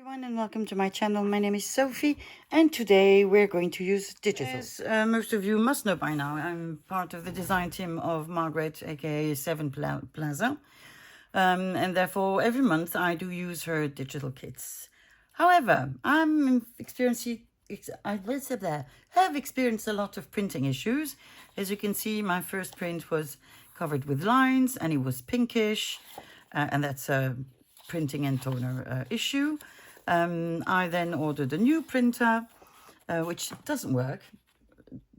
Everyone, and welcome to my channel. My name is Sophie, and today we're going to use digital. As most of you must know by now, I'm part of the design team of Margaret, aka Seven Plaza, and therefore every month I do use her digital kits. However, have experienced a lot of printing issues. As you can see, my first print was covered with lines and it was pinkish, and that's a printing and toner issue. I then ordered a new printer, which doesn't work.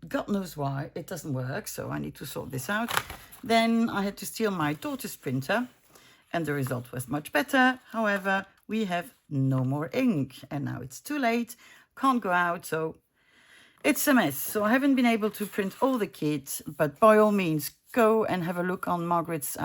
God knows why it doesn't work, so I need to sort this out. Then I had to steal my daughter's printer, and the result was much better. However, we have no more ink, and now it's too late, can't go out, so it's a mess. So I haven't been able to print all the kits, but by all means, go and have a look on Margaret's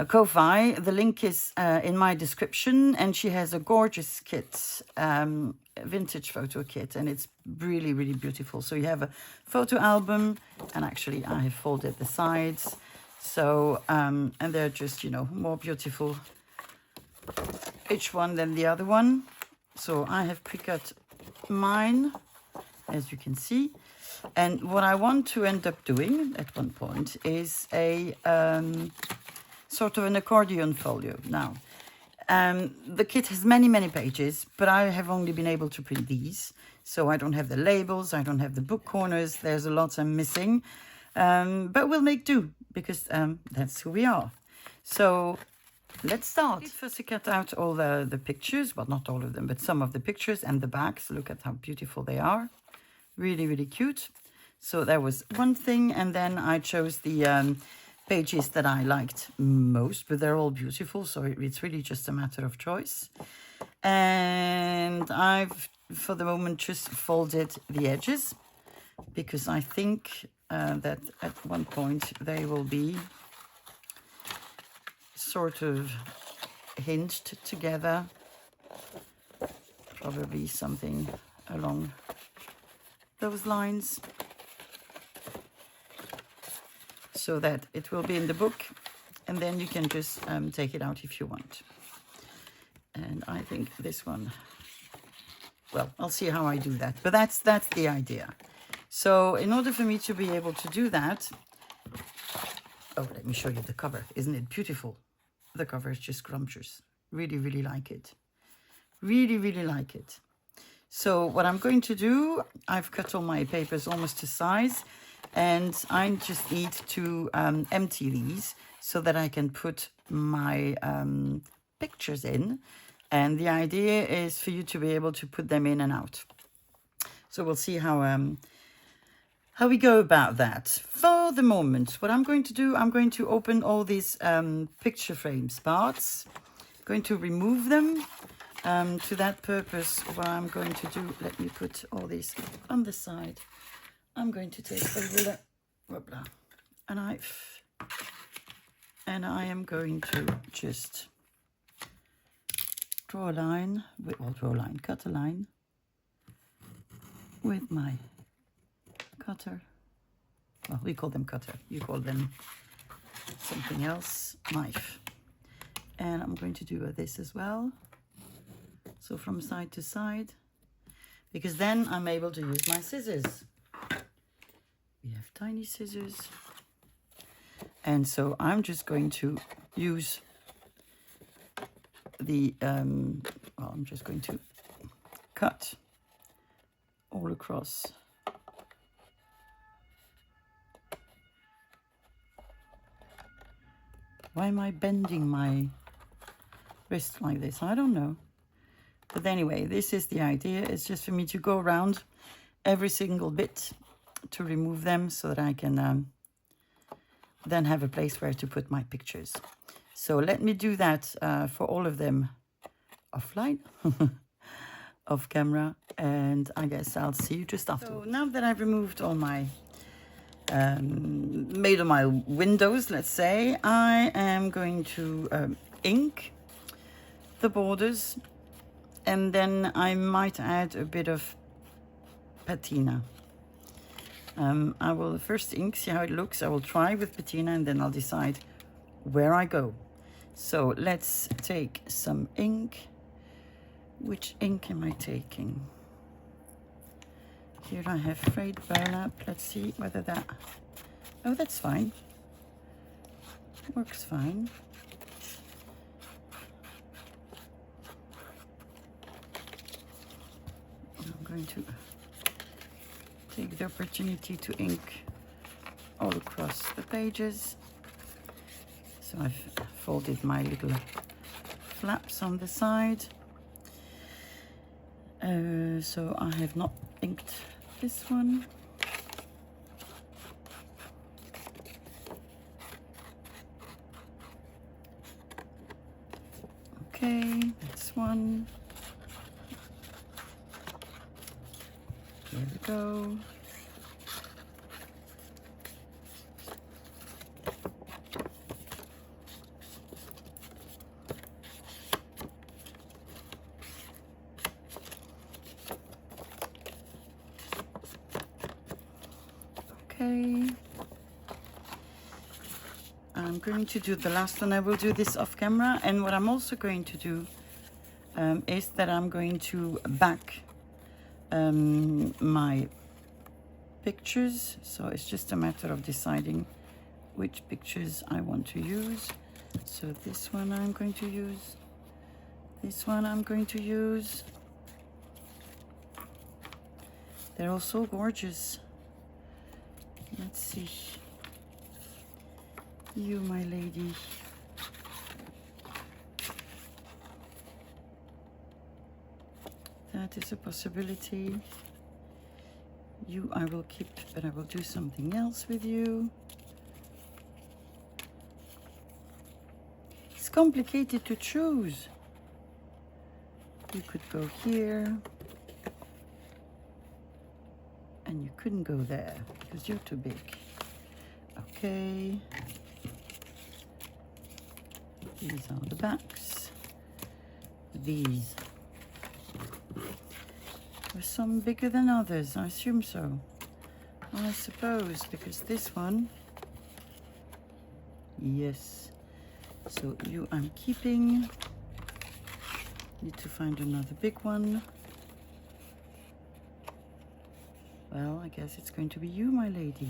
Ko-fi. The link is in my description, and she has a gorgeous kit, vintage photo kit, and it's really, really beautiful. So you have a photo album, and actually I have folded the sides. So, and they're just, you know, more beautiful each one than the other one. So I have pre-cut mine, as you can see. And what I want to end up doing at one point is a sort of an accordion folio. Now, the kit has many, many pages, but I have only been able to print these. So I don't have the labels, I don't have the book corners, there's a lot I'm missing. But we'll make do, because that's who we are. So let's start. First, I cut out all the pictures, well, not all of them, but some of the pictures and the backs. Look at how beautiful they are. Really, really cute. So that was one thing, and then I chose the pages that I liked most, but they're all beautiful, so it's really just a matter of choice. And I've, for the moment, just folded the edges, because I think that at one point they will be sort of hinged together, probably something along those lines, so that it will be in the book, and then you can just take it out if you want. And I think this one, well, I'll see how I do that, but that's the idea. So in order for me to be able to do that, oh, let me show you the cover. Isn't it beautiful? The cover is just scrumptious. Really, really like it. Really, really like it. So what I'm going to do, I've cut all my papers almost to size, and I just need to empty these so that I can put my pictures in. And the idea is for you to be able to put them in and out. So we'll see how we go about that. For the moment, what I'm going to do, I'm going to open all these picture frames parts. I'm going to remove them. To that purpose, what I'm going to do, let me put all these on the side. I'm going to take a ruler, a knife, and I am going to just draw a line, cut a line with my cutter. Well, we call them cutter, you call them something else, knife. And I'm going to do this as well. So from side to side, because then I'm able to use my scissors. We have tiny scissors. And so I'm just going to use the, well, I'm just going to cut all across. Why am I bending my wrist like this? I don't know. But anyway, this is the idea. It's just for me to go around every single bit to remove them so that I can then have a place where to put my pictures. So let me do that for all of them offline, off camera, and I guess I'll see you just after. So now that I've removed all my, made all my windows, let's say, I am going to ink the borders. And then I might add a bit of patina. I will first ink, see how it looks. I will try with patina, and then I'll decide where I go. So let's take some ink Which ink am I taking? Here I have frayed burlap. Let's see whether that... Oh, that's fine. Works fine. I'm going to take the opportunity to ink all across the pages. So I've folded my little flaps on the side. So I have not inked this one. Okay, that's one. Here we go. Okay, I'm going to do the last one. I will do this off camera, and what I'm also going to do is that I'm going to back my pictures, so it's just a matter of deciding which pictures I want to use. So this one I'm going to use, this one I'm going to use. They're all so gorgeous. Let's see. You, my lady. That is a possibility. You I will keep, but I will do something else with you. It's complicated to choose. You could go here. And you couldn't go there because you're too big. Okay. These are the backs. These were some bigger than others. I assume so. I suppose, because this one, yes. So you I'm keeping. Need to find another big one. Well, I guess it's going to be you, my lady.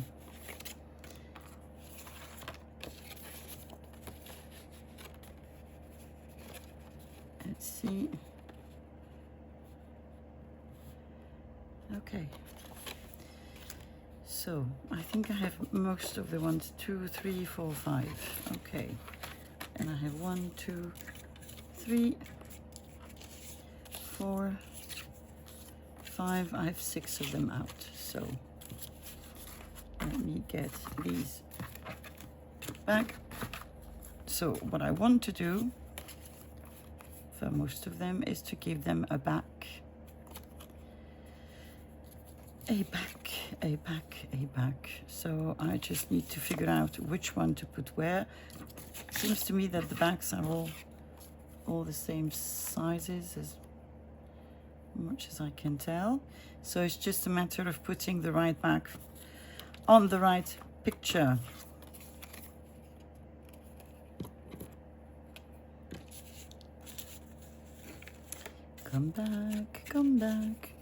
Let's see. Okay. So, I think I have most of the ones. 2, 3, 4, 5. Okay. And I have 1, 2, 3, 4, 5. I have 6 of them out. So let me get these back. So what I want to do for most of them is to give them a back. A back, a back, a back. So I just need to figure out which one to put where. It seems to me that the backs are all the same sizes as much as I can tell. So it's just a matter of putting the right back on the right picture. Come back, come back.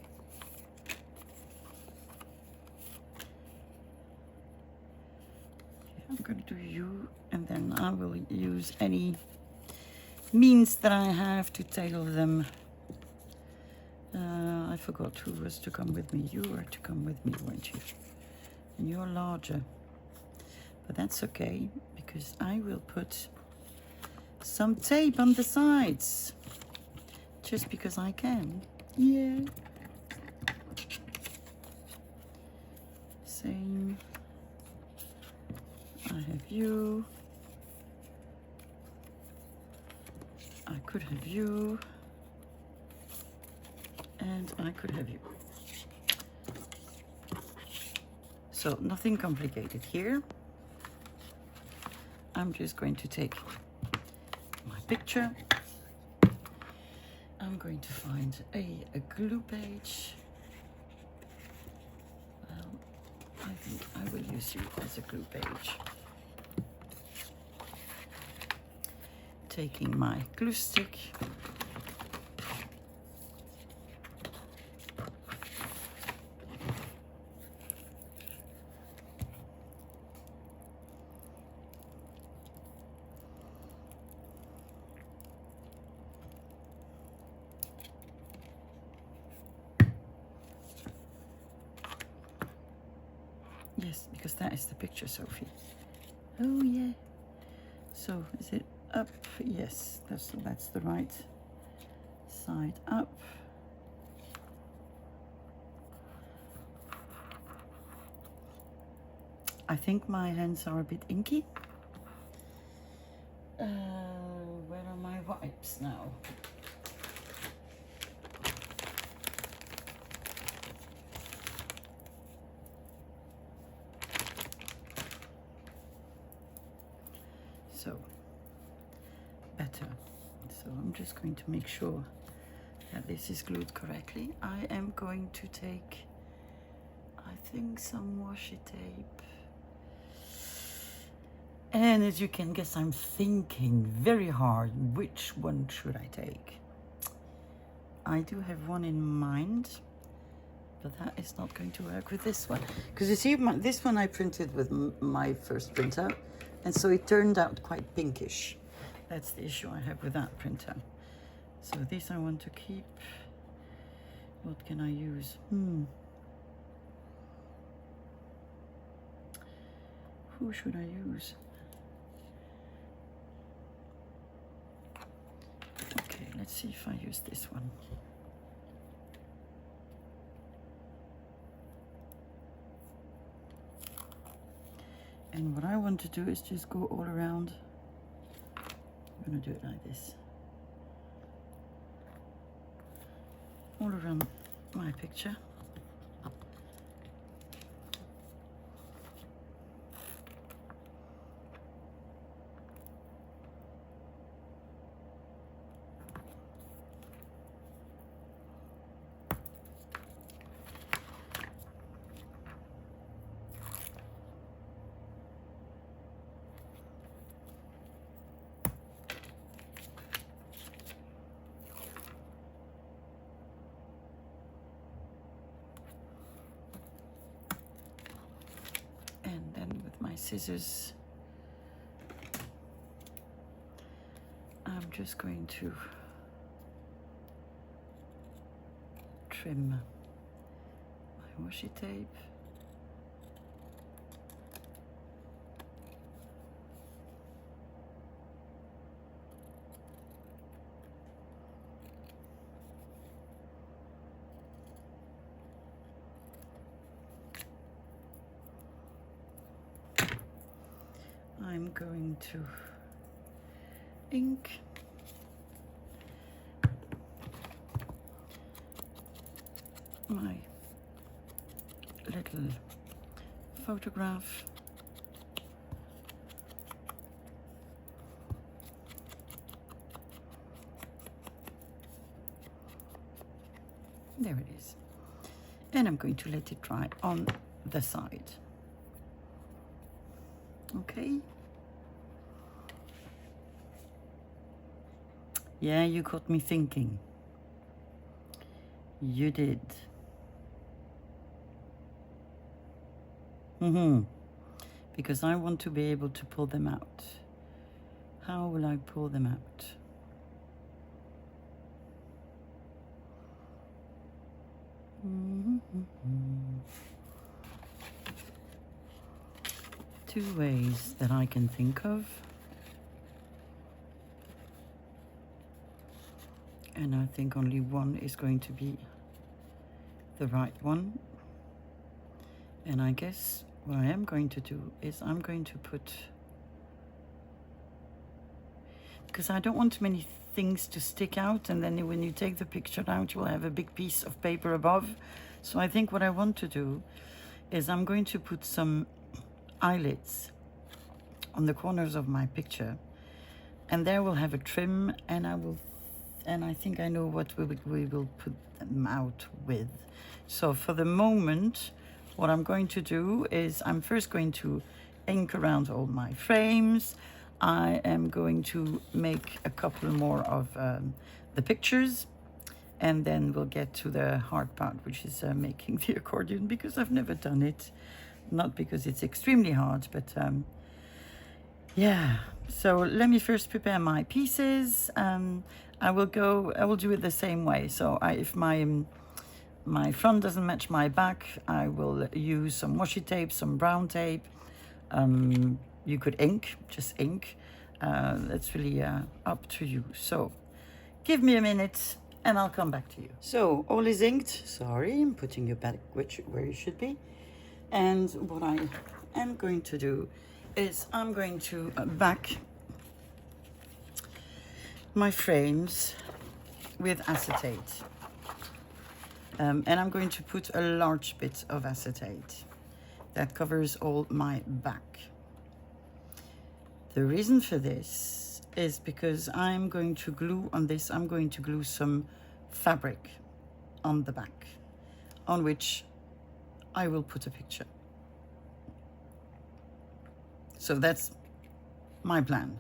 I'm going to do you, and then I will use any means that I have to tailor them. I forgot who was to come with me. You were to come with me, weren't you? And you're larger. But that's okay, because I will put some tape on the sides. Just because I can. Yeah. Same. I have you. I could have you. And I could have you. So nothing complicated here. I'm just going to take my picture. I'm going to find a glue page. Well, I think I will use you as a glue page. Taking my glue stick. Yes, because that is the picture, Sophie. Oh yeah. So is it up? Yes, that's the right side up. I think my hands are a bit inky. Where are my wipes now? So, better. So I'm just going to make sure that this is glued correctly. I am going to take, I think, some washi tape. And as you can guess, I'm thinking very hard, which one should I take? I do have one in mind, but that is not going to work with this one. Because you see, this one I printed with my first printer, and so it turned out quite pinkish. That's the issue I have with that printer. So this I want to keep. What can I use? Who should I use? Okay, let's see if I use this one. And what I want to do is just go all around. I'm going to do it like this. All around my picture. Scissors, I'm just going to trim my washi tape. I'm going to ink my little photograph. There it is. And I'm going to let it dry on the side. Okay. Yeah, you got me thinking. You did. Because I want to be able to pull them out. How will I pull them out? Two ways that I can think of. And I think only one is going to be the right one. And I guess what I am going to do is I'm going to put, because I don't want many things to stick out, and then when you take the picture out, you'll have a big piece of paper above. So I think what I want to do is I'm going to put some eyelets on the corners of my picture, and there we'll have a trim, and I think I know what we will put them out with. So for the moment, what I'm going to do is I'm first going to ink around all my frames. I am going to make a couple more of the pictures, and then we'll get to the hard part, which is making the accordion, because I've never done it. Not because it's extremely hard, but yeah. So let me first prepare my pieces. I will do it the same way. So if my my front doesn't match my back, I will use some washi tape, some brown tape. You could ink, just ink. That's really up to you. So give me a minute and I'll come back to you. So all is inked. Sorry, I'm putting you back where you should be. And what I am going to do is I'm going to back my frames with acetate. And I'm going to put a large bit of acetate that covers all my back. The reason for this is because I'm going to glue on this, I'm going to glue some fabric on the back, on which I will put a picture. So that's my plan,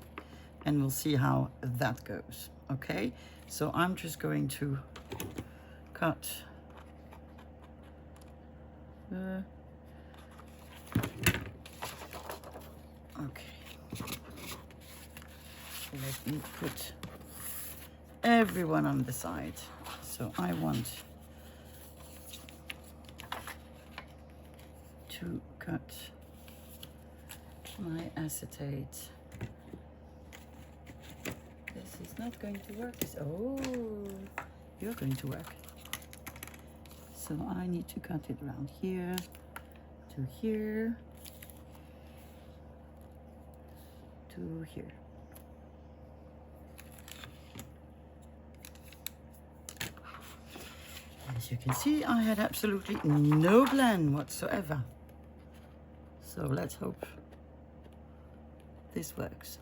and we'll see how that goes, okay? So I'm just going to cut okay. Let me put everyone on the side. So I want to cut my acetate. This is not going to work. Oh, you're going to work. So I need to cut it around here to here to here. As you can see, I had absolutely no plan whatsoever. So let's hope this works.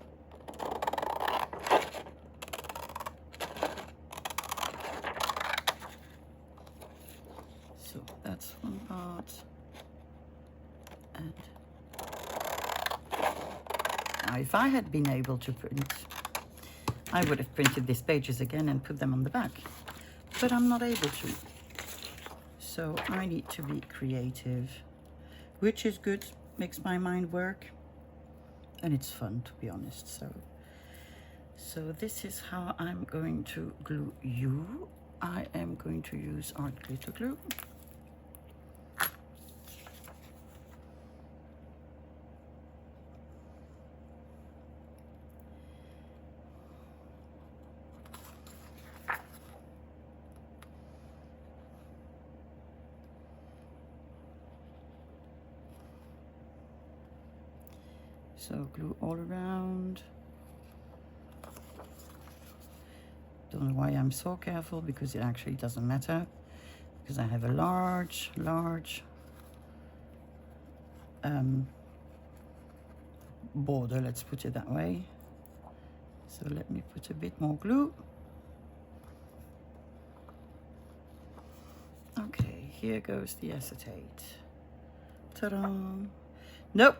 So that's one part. And now if I had been able to print, I would have printed these pages again and put them on the back. But I'm not able to. So I need to be creative, which is good, makes my mind work, and it's fun, to be honest. So this is how I'm going to glue you. I am going to use art glitter glue. So glue all around. Don't know why I'm so careful, because it actually doesn't matter, because I have a large border, let's put it that way. So let me put a bit more glue. Okay, here goes the acetate. Ta-da! Nope.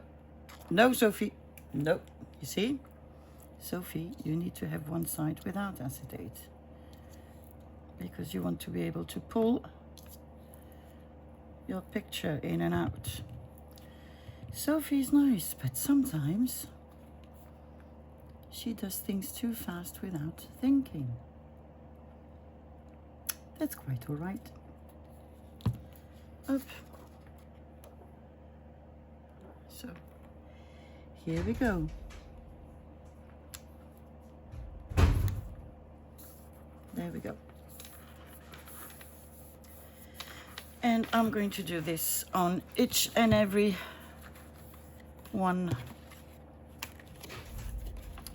No, Sophie. Nope. You see? Sophie, you need to have one side without acetate, because you want to be able to pull your picture in and out. Sophie's nice, but sometimes she does things too fast without thinking. That's quite all right. Up. So here we go. There we go. And I'm going to do this on each and every one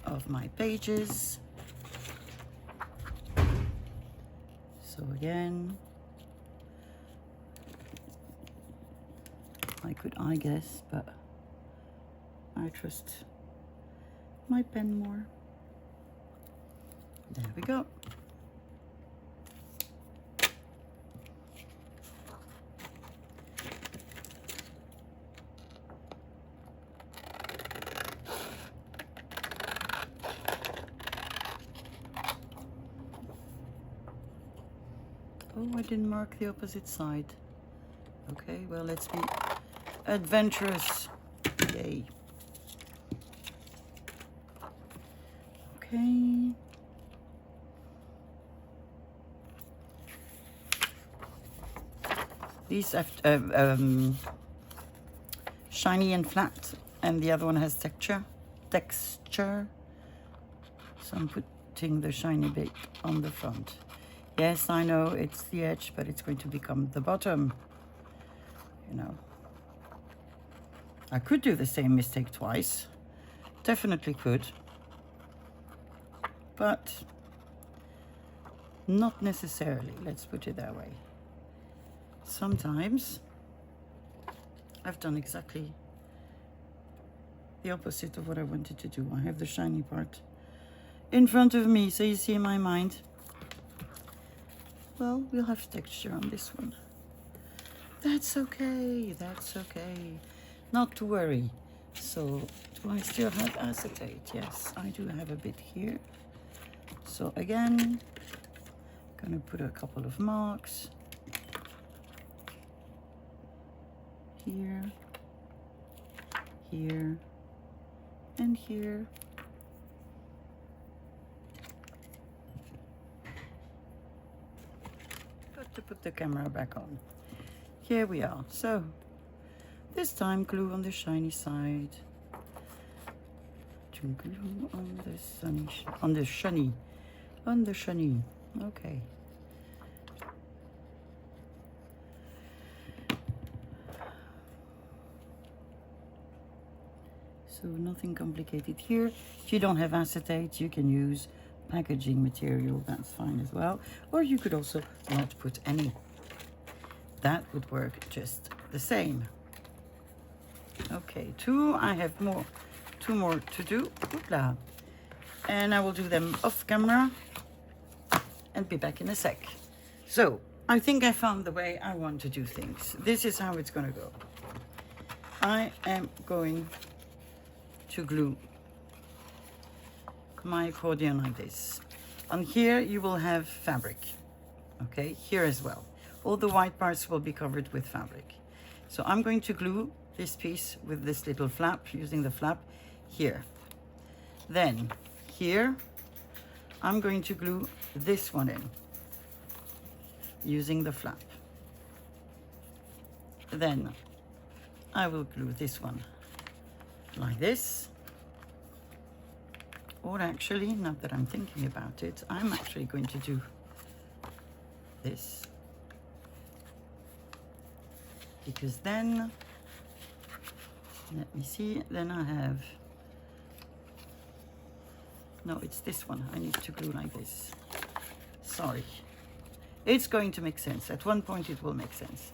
of my pages. So again, I guess, but I trust my pen more. There we go. Oh, I didn't mark the opposite side. Okay, well, let's be adventurous. Yay. Okay. These have shiny and flat, and the other one has texture. So I'm putting the shiny bit on the front. Yes, I know it's the edge, but it's going to become the bottom. You know, I could do the same mistake twice. Definitely could. But not necessarily, let's put it that way. Sometimes I've done exactly the opposite of what I wanted to do. I have the shiny part in front of me, so you see in my mind, well, we'll have texture on this one. That's okay, that's okay. Not to worry. So, do I still have acetate? Yes, I do have a bit here. So again, gonna put a couple of marks here, here, and here. Got to put the camera back on. Here we are. So this time glue on the shiny side. To glue on the sunny, on the shiny. Okay. So nothing complicated here. If you don't have acetate, you can use packaging material. That's fine as well. Or you could also not put any. That would work just the same. Okay, I have two more to do. Hoopla. And I will do them off camera and be back in a sec. So I think I found the way I want to do things. This is how it's going to go. I am going to glue my accordion like this. On here you will have fabric. Okay, here as well. All the white parts will be covered with fabric. So I'm going to glue this piece with this little flap, using the flap here. Then here I'm going to glue this one in using the flap. Then I will glue this one like this. Or actually, now that I'm thinking about it, I'm actually going to do this. Because then, let me see, then I have, no, it's this one. I need to glue like this. Sorry. It's going to make sense. At one point it will make sense.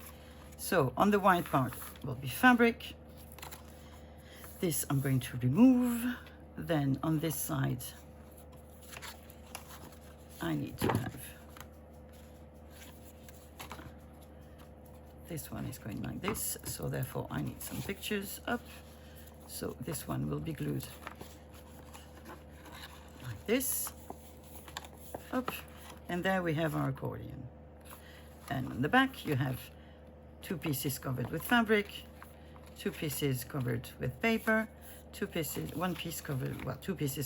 So on the white part will be fabric. This I'm going to remove. Then on this side, I need to have, this one is going like this, so therefore I need some pictures up. So this one will be glued like this, up, and there we have our accordion. And on the back you have two pieces covered with fabric, two pieces covered with paper, two pieces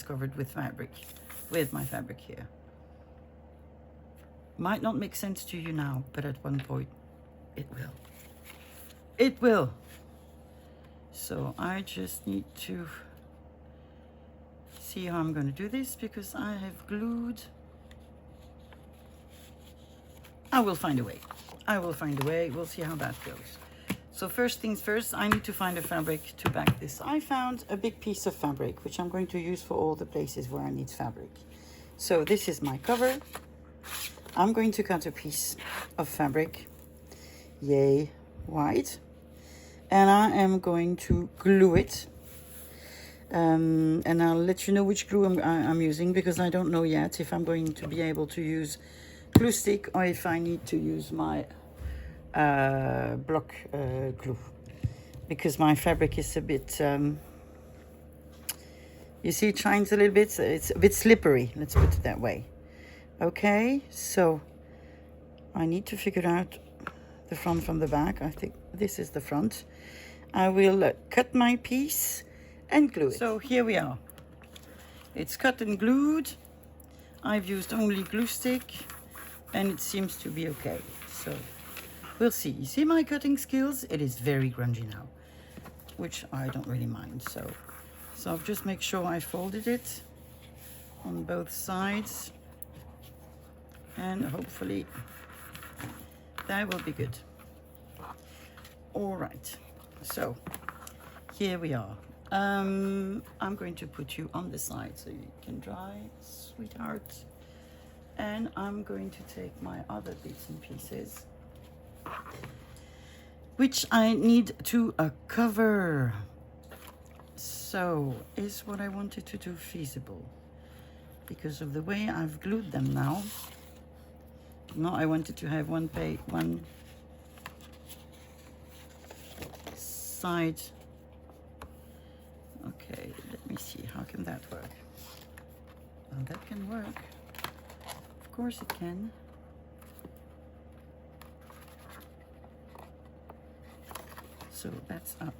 covered with fabric, with my fabric here. Might not make sense to you now, but at one point it will. It will. So I just need to see how I'm going to do this, because I have glued. I will find a way. I will find a way. We'll see how that goes. So first things first, I need to find a fabric to back this. I found a big piece of fabric, which I'm going to use for all the places where I need fabric. So this is my cover. I'm going to cut a piece of fabric, yay, white, and I am going to glue it. And I'll let you know which glue I'm using, because I don't know yet if I'm going to be able to use glue stick or if I need to use my block glue, because my fabric is a bit, you see it shines a little bit, it's a bit slippery, let's put it that way. Okay, so I need to figure out the front from the back. I think this is the front. I will cut my piece and glue it. So here we are. It's cut and glued. I've used only glue stick and it seems to be okay. So We'll see. You see my cutting skills? It is very grungy now, which I don't really mind. So I'll just make sure I folded it on both sides, and hopefully that will be good. All right, so here we are. I'm going to put you on the side so you can dry, sweetheart. And I'm going to take my other bits and pieces, which I need to cover. So, is what I wanted to do feasible? Because of the way I've glued them now. No, I wanted to have one side. Okay, let me see, how can that work? Well, that can work. Of course it can. So that's up.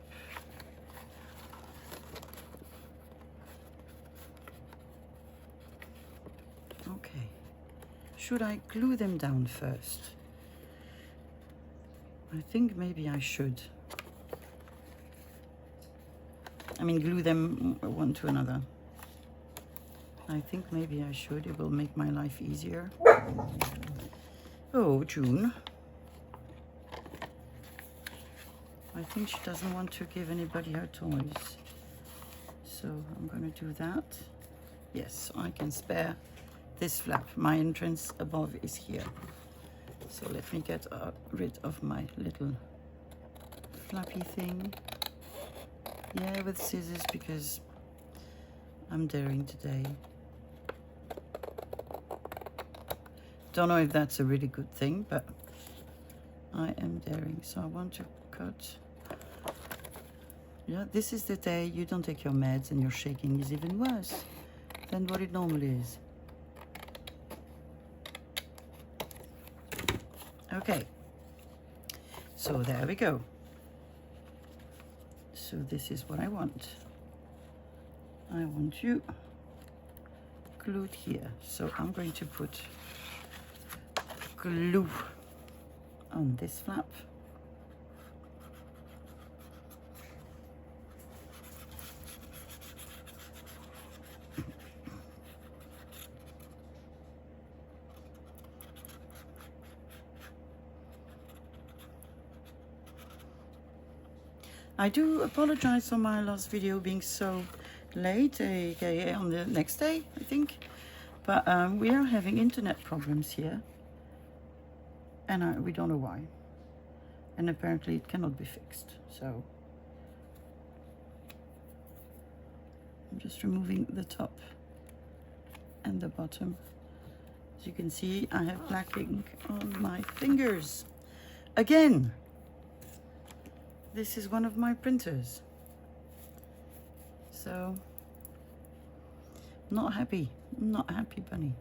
Okay. Should I glue them down first? I think maybe I should. I mean, glue them one to another. I think maybe I should. It will make my life easier. Oh, June. I think she doesn't want to give anybody her toys. So I'm going to do that. Yes, I can spare this flap. My entrance above is here. So let me get rid of my little flappy thing. Yeah, with scissors, because I'm daring today. Don't know if that's a really good thing, but I am daring. So I want to cut. Yeah, this is the day you don't take your meds and your shaking is even worse than what it normally is. Okay, so there we go. So this is what I want. I want you glued here. So I'm going to put glue on this flap. I do apologize for my last video being so late, aka on the next day, I think. But we are having internet problems here. And we don't know why. And apparently it cannot be fixed. So I'm just removing the top and the bottom. As you can see, I have black ink on my fingers. Again, this is one of my printers. So, not happy, bunny.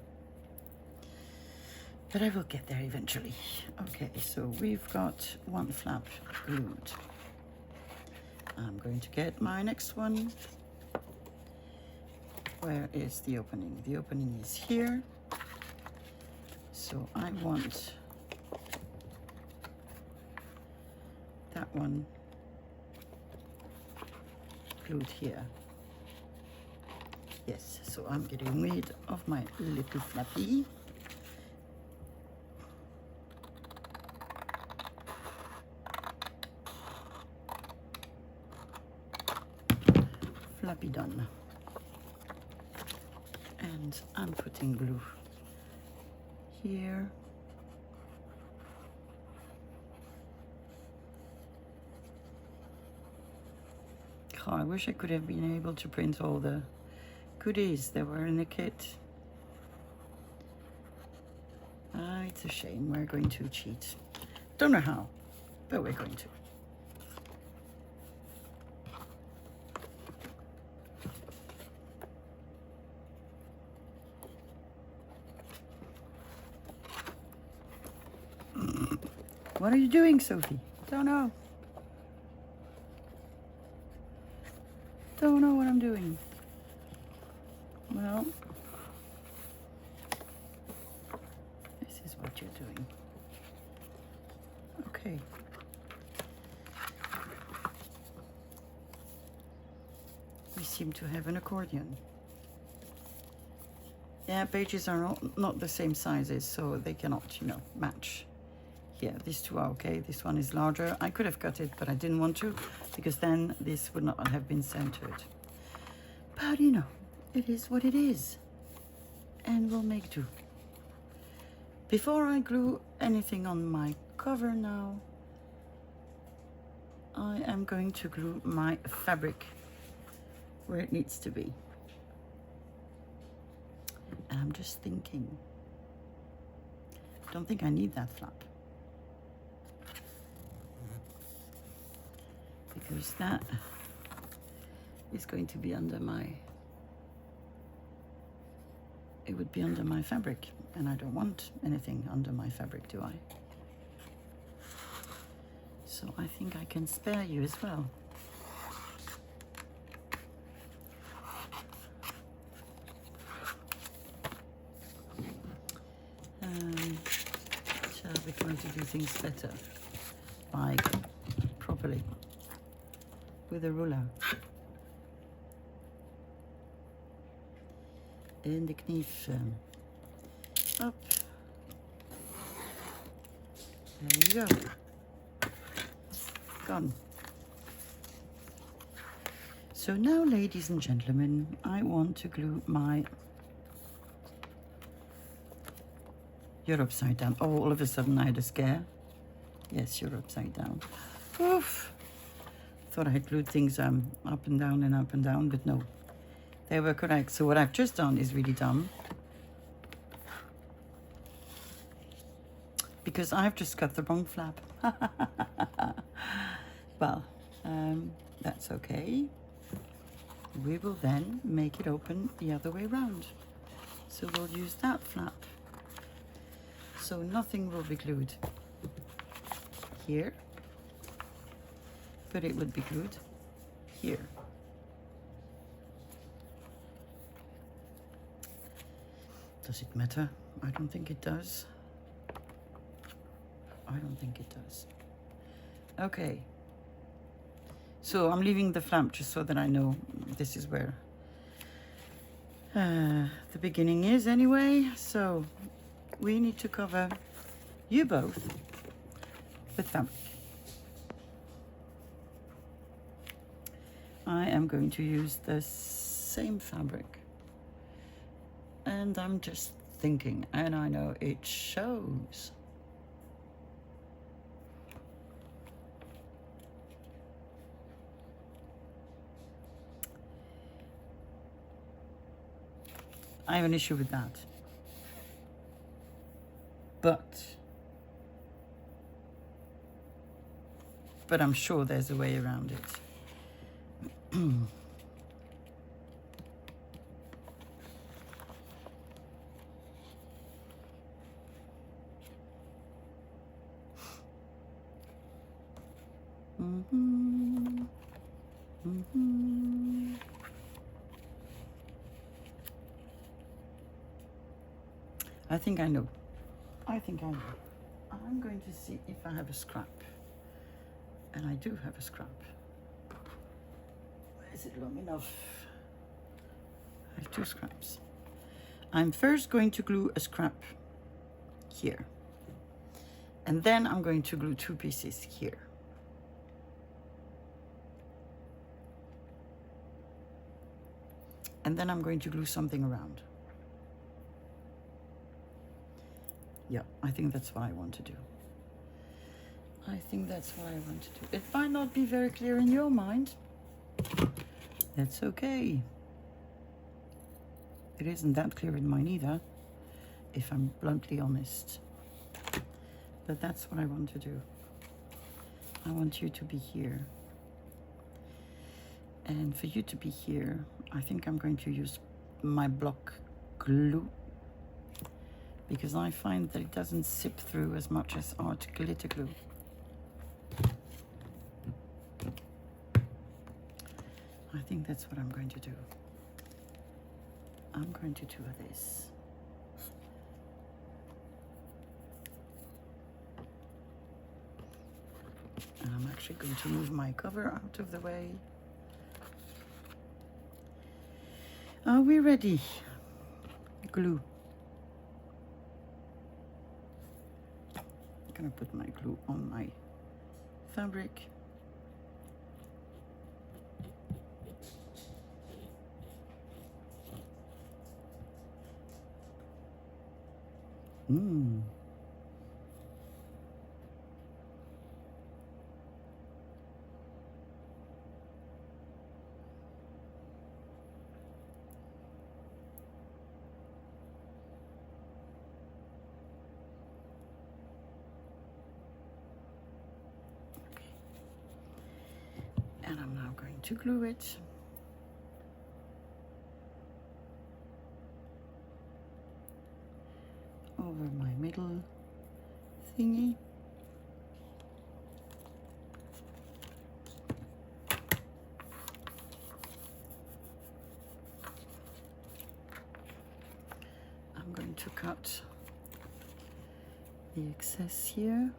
But I will get there eventually. Okay, so we've got one flap glued. I'm going to get my next one. Where is the opening? The opening is here. So I want that one glued here. Yes, so I'm getting rid of my little flappy. Flappy done. And I'm putting glue here. Oh, I wish I could have been able to print all the goodies that were in the kit. It's a shame. We're going to cheat. Don't know how, but we're going to. What are you doing, Sophie? Don't know. Don't know what I'm doing. Well, this is what you're doing. Okay, seem to have an accordion. Yeah, pages are not the same sizes, so they cannot, you know, match. Yeah, these two are okay. This one is larger. I could have cut it, but I didn't want to, because then this would not have been centered. But, you know, it is what it is. And we'll make do. Before I glue anything on my cover now, I am going to glue my fabric where it needs to be. And I'm just thinking, I don't think I need that flap, because that is going to be under my, it would be under my fabric, and I don't want anything under my fabric, do I? So I think I can spare you as well. Shall we try to do things better, like properly, with a ruler. And the knife up. There you go. Gone. So now, ladies and gentlemen, I want to glue my... You're upside down. Oh, all of a sudden I had a scare. Yes, you're upside down. Oof. Thought I had glued things up and down, but no. They were correct. So what I've just done is really dumb, because I've just cut the wrong flap. Well, that's okay. We will then make it open the other way round. So we'll use that flap. So nothing will be glued here, but it would be glued here. Does it matter? I don't think it does. I don't think it does. Okay. So I'm leaving the flap just so that I know this is where the beginning is anyway. So we need to cover you both with fabric. I am going to use the same fabric. And I'm just thinking, and I know it shows. I have an issue with that. But I'm sure there's a way around it. I think I know. I'm going to see if I have a scrap. And I do have a scrap. Is it long enough? I have 2 scraps. I'm first going to glue a scrap here. And then I'm going to glue 2 pieces here. And then I'm going to glue something around. Yeah, I think that's what I want to do. I think that's what I want to do. It might not be very clear in your mind. That's okay. It isn't that clear in mine either, if I'm bluntly honest. But that's what I want to do. I want you to be here. And for you to be here, I think I'm going to use my block glue, because I find that it doesn't sip through as much as art glitter glue. I think that's what I'm going to do. I'm going to do this. And I'm actually going to move my cover out of the way. Are we ready? Glue. I'm gonna put my glue on my fabric. And I'm now going to glue it. Over my middle thingy. I'm going to cut the excess here.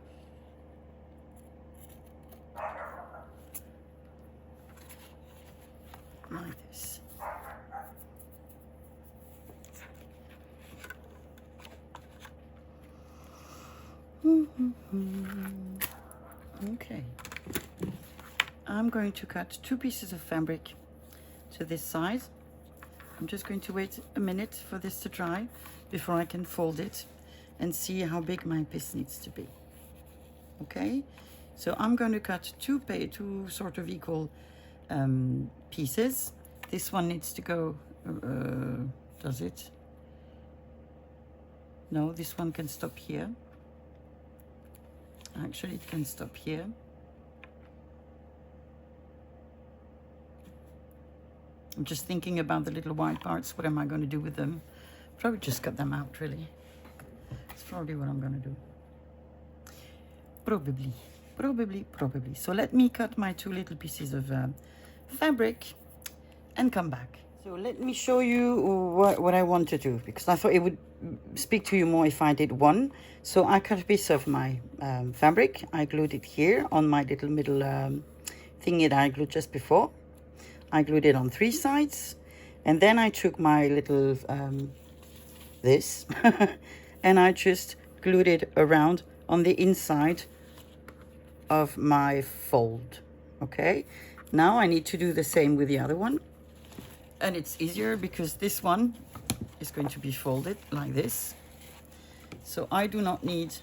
Like this. Okay. I'm going to cut 2 pieces of fabric to this size. I'm just going to wait a minute for this to dry before I can fold it and see how big my piece needs to be. Okay, so I'm going to cut two sort of equal pieces. This one needs to go, does it? No, this one can stop here. Actually, it can stop here. I'm just thinking about the little white parts. What am I going to do with them? Probably just cut them out, really. It's probably what I'm going to do. Probably. So let me cut my 2 little pieces of fabric and come back. So let me show you what I want to do, because I thought it would speak to you more if I did one. So I cut a piece of my fabric. I glued it here on my little middle thingy that I glued just before. I glued it on 3 sides, and then I took my little this and I just glued it around on the inside of my fold. Okay, now I need to do the same with the other one, and it's easier because this one is going to be folded like this, so I do not need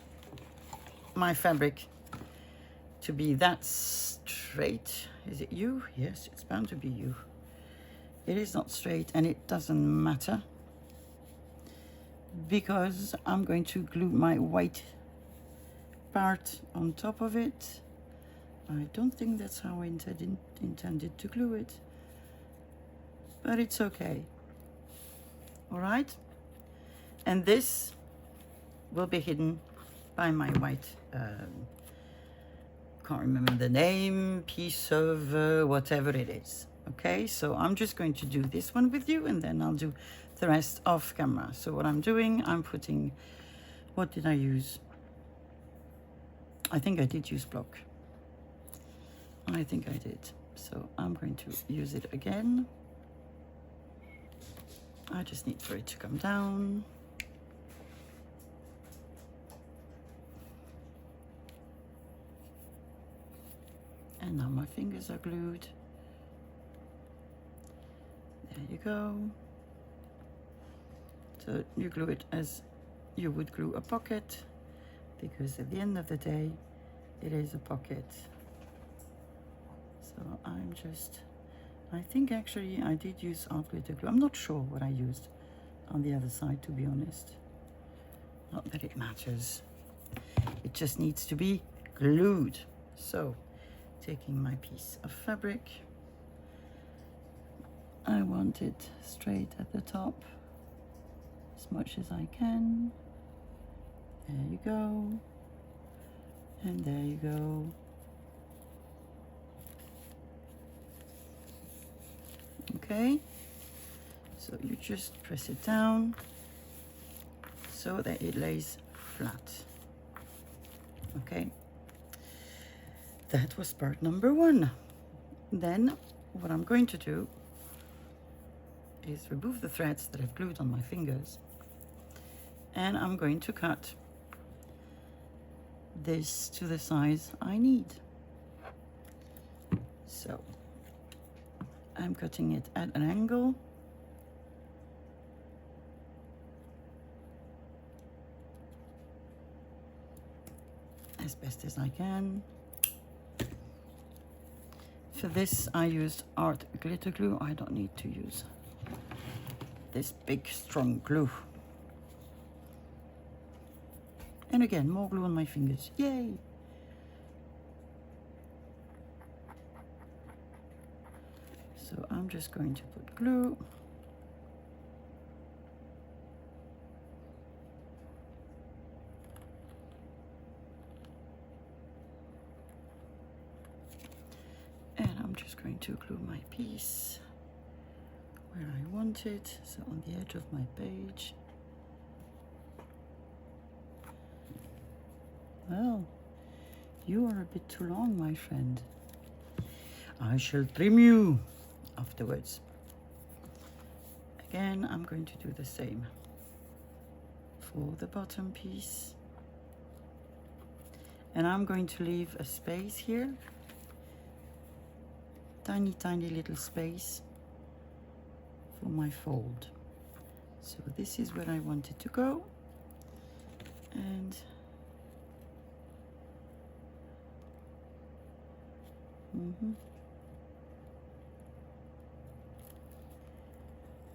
my fabric to be that straight. Is it you? Yes, it's bound to be you. It is not straight, and it doesn't matter because I'm going to glue my white part on top of it. I don't think that's how I intended to glue it, but it's okay. All right, and this will be hidden by my white can't remember the name, piece of whatever it is. Okay, so I'm just going to do this one with you, and then I'll do the rest off camera. So what I'm doing, I'm putting, what did I use? I think I did use block. I think I did. So I'm going to use it again. I just need for it to come down. And now my fingers are glued. There you go. So you glue it as you would glue a pocket, because at the end of the day, it is a pocket. So I think actually I did use art glitter glue. I'm not sure what I used on the other side, to be honest. Not that it matters. It just needs to be glued. So taking my piece of fabric, I want it straight at the top as much as I can. There you go, and there you go. Okay, so you just press it down so that it lays flat. Okay, that was part number 1. Then what I'm going to do is remove the threads that I've glued on my fingers, and I'm going to cut this to the size I need. So I'm cutting it at an angle. As best as I can. For this I used art glitter glue. I don't need to use this big strong glue. And again, more glue on my fingers. Yay! So I'm just going to put glue. And I'm just going to glue my piece where I want it, so on the edge of my page. Well, you are a bit too long, my friend. I shall trim you afterwards. Again, I'm going to do the same for the bottom piece. And I'm going to leave a space here. Tiny, tiny little space for my fold. So this is where I want it to go. And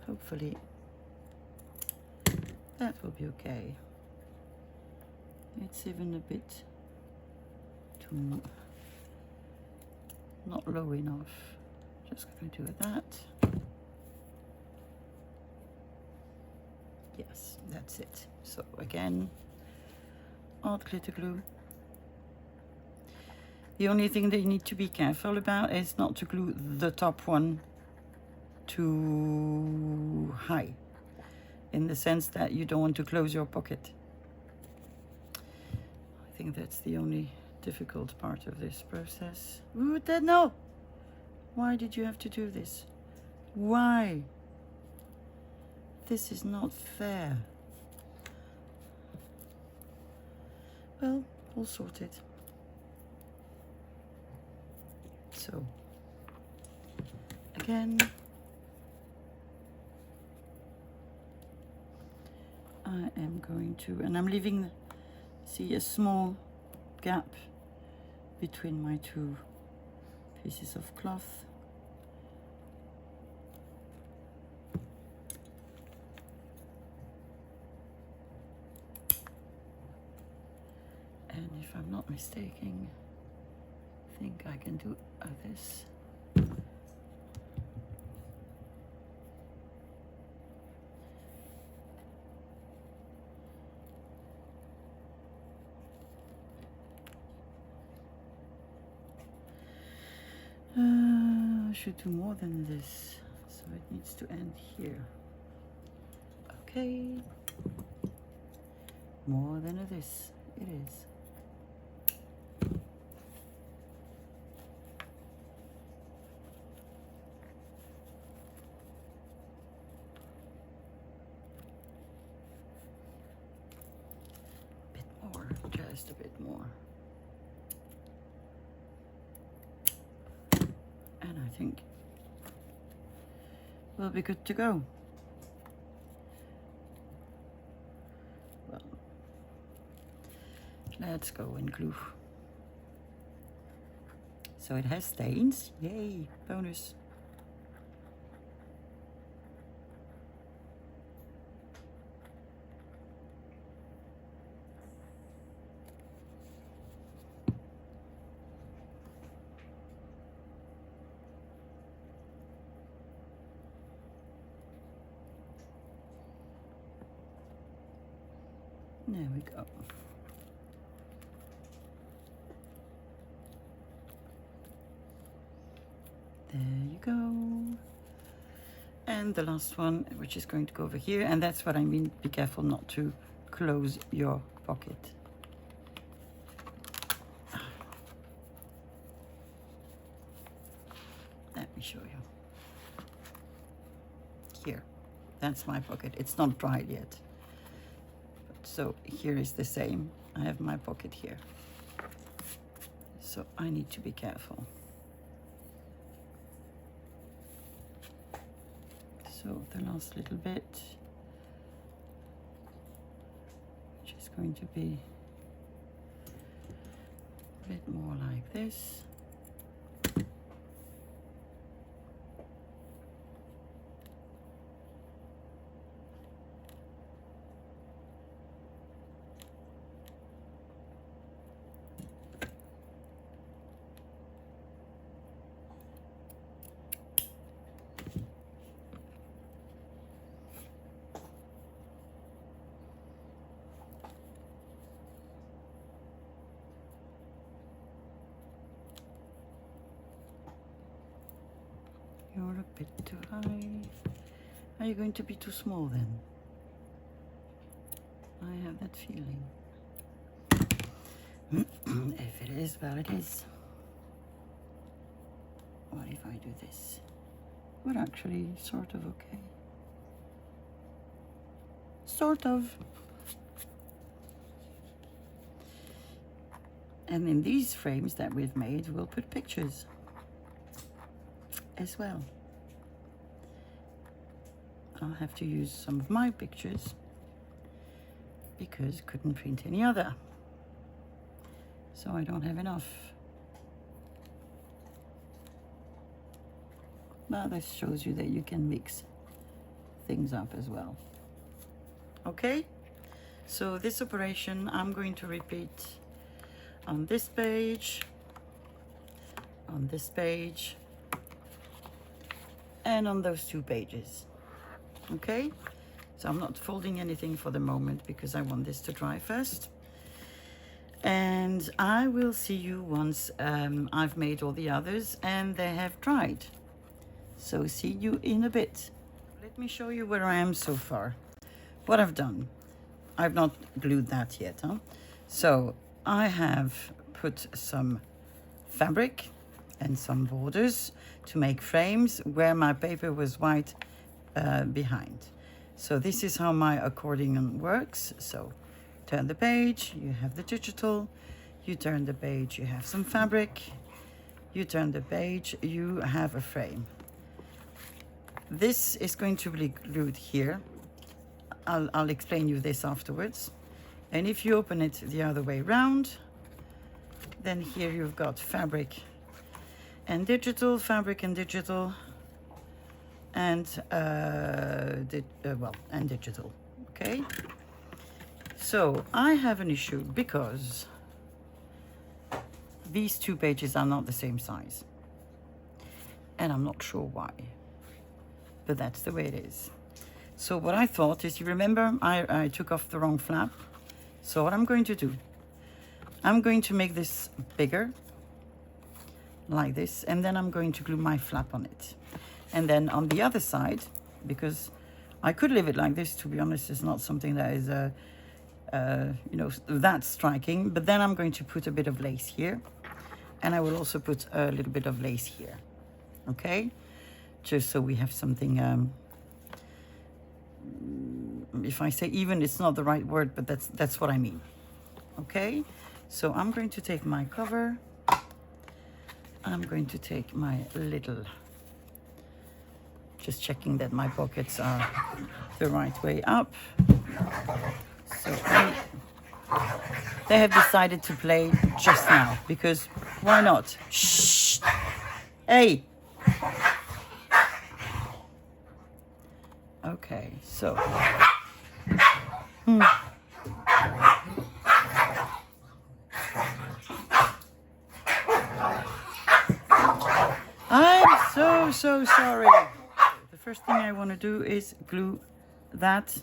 hopefully that will be okay. It's even a bit too not low enough. Just going to do that. Yes, that's it. So again, art glitter glue. The only thing that you need to be careful about is not to glue the top one too high, in the sense that you don't want to close your pocket. I think that's the only difficult part of this process. Ooh, no! Why did you have to do this? Why? This is not fair. Well, we'll sort it. So, again, I am going to, and I'm leaving, see, a small gap between my two pieces of cloth. And if I'm not mistaken, I think I can do this. I should do more than this, so it needs to end here. Okay, more than this, it is. Just a bit more. And I think we'll be good to go. Well, let's go and glue. So it has stains. Yay, bonus. There we go. There you go. And the last one, which is going to go over here, and that's what I mean, be careful not to close your pocket. Let me show you. here. That's my pocket. It's not dried yet. So here is the same. I have my pocket here. So I need to be careful. So the last little bit, which is going to be a bit more like this. You're a bit too high. Are you going to be too small then? I have that feeling. If it is, well it is. What if I do this? Well, actually, sort of okay. Sort of. And in these frames that we've made, we'll put pictures as well. I'll have to use some of my pictures because couldn't print any other. So I don't have enough. But this shows you that you can mix things up as well. Okay, so this operation I'm going to repeat on this page, on this page, and on those two pages. Okay, so I'm not folding anything for the moment because I want this to dry first. And I will see you once I've made all the others and they have dried. So see you in a bit. Let me show you where I am so far. What I've done. I've not glued that yet, huh? So I have put some fabric and some borders to make frames where my paper was white behind. So this is how my accordion works. So turn the page, you have the digital. You turn the page, you have some fabric. You turn the page, you have a frame. This is going to be glued here. I'll explain you this afterwards. And if you open it the other way around, then here you've got fabric and digital, fabric and digital, and and digital. Okay. So I have an issue because these two pages are not the same size, and I'm not sure why, but that's the way it is. So what I thought is, you remember I took off the wrong flap. So what I'm going to do, I'm going to make this bigger, like this, and then I'm going to glue my flap on it. And then on the other side, because I could leave it like this, to be honest, it's not something that is, you know, that striking, but then I'm going to put a bit of lace here, and I will also put a little bit of lace here, okay? Just so we have something, if I say even, it's not the right word, but that's what I mean. Okay, so I'm going to take my cover. I'm going to take my little, just checking that my pockets are the right way up. So they have decided to play just now, because why not? Shh! Hey! Okay, so I'm so sorry. The first thing I want to do is glue that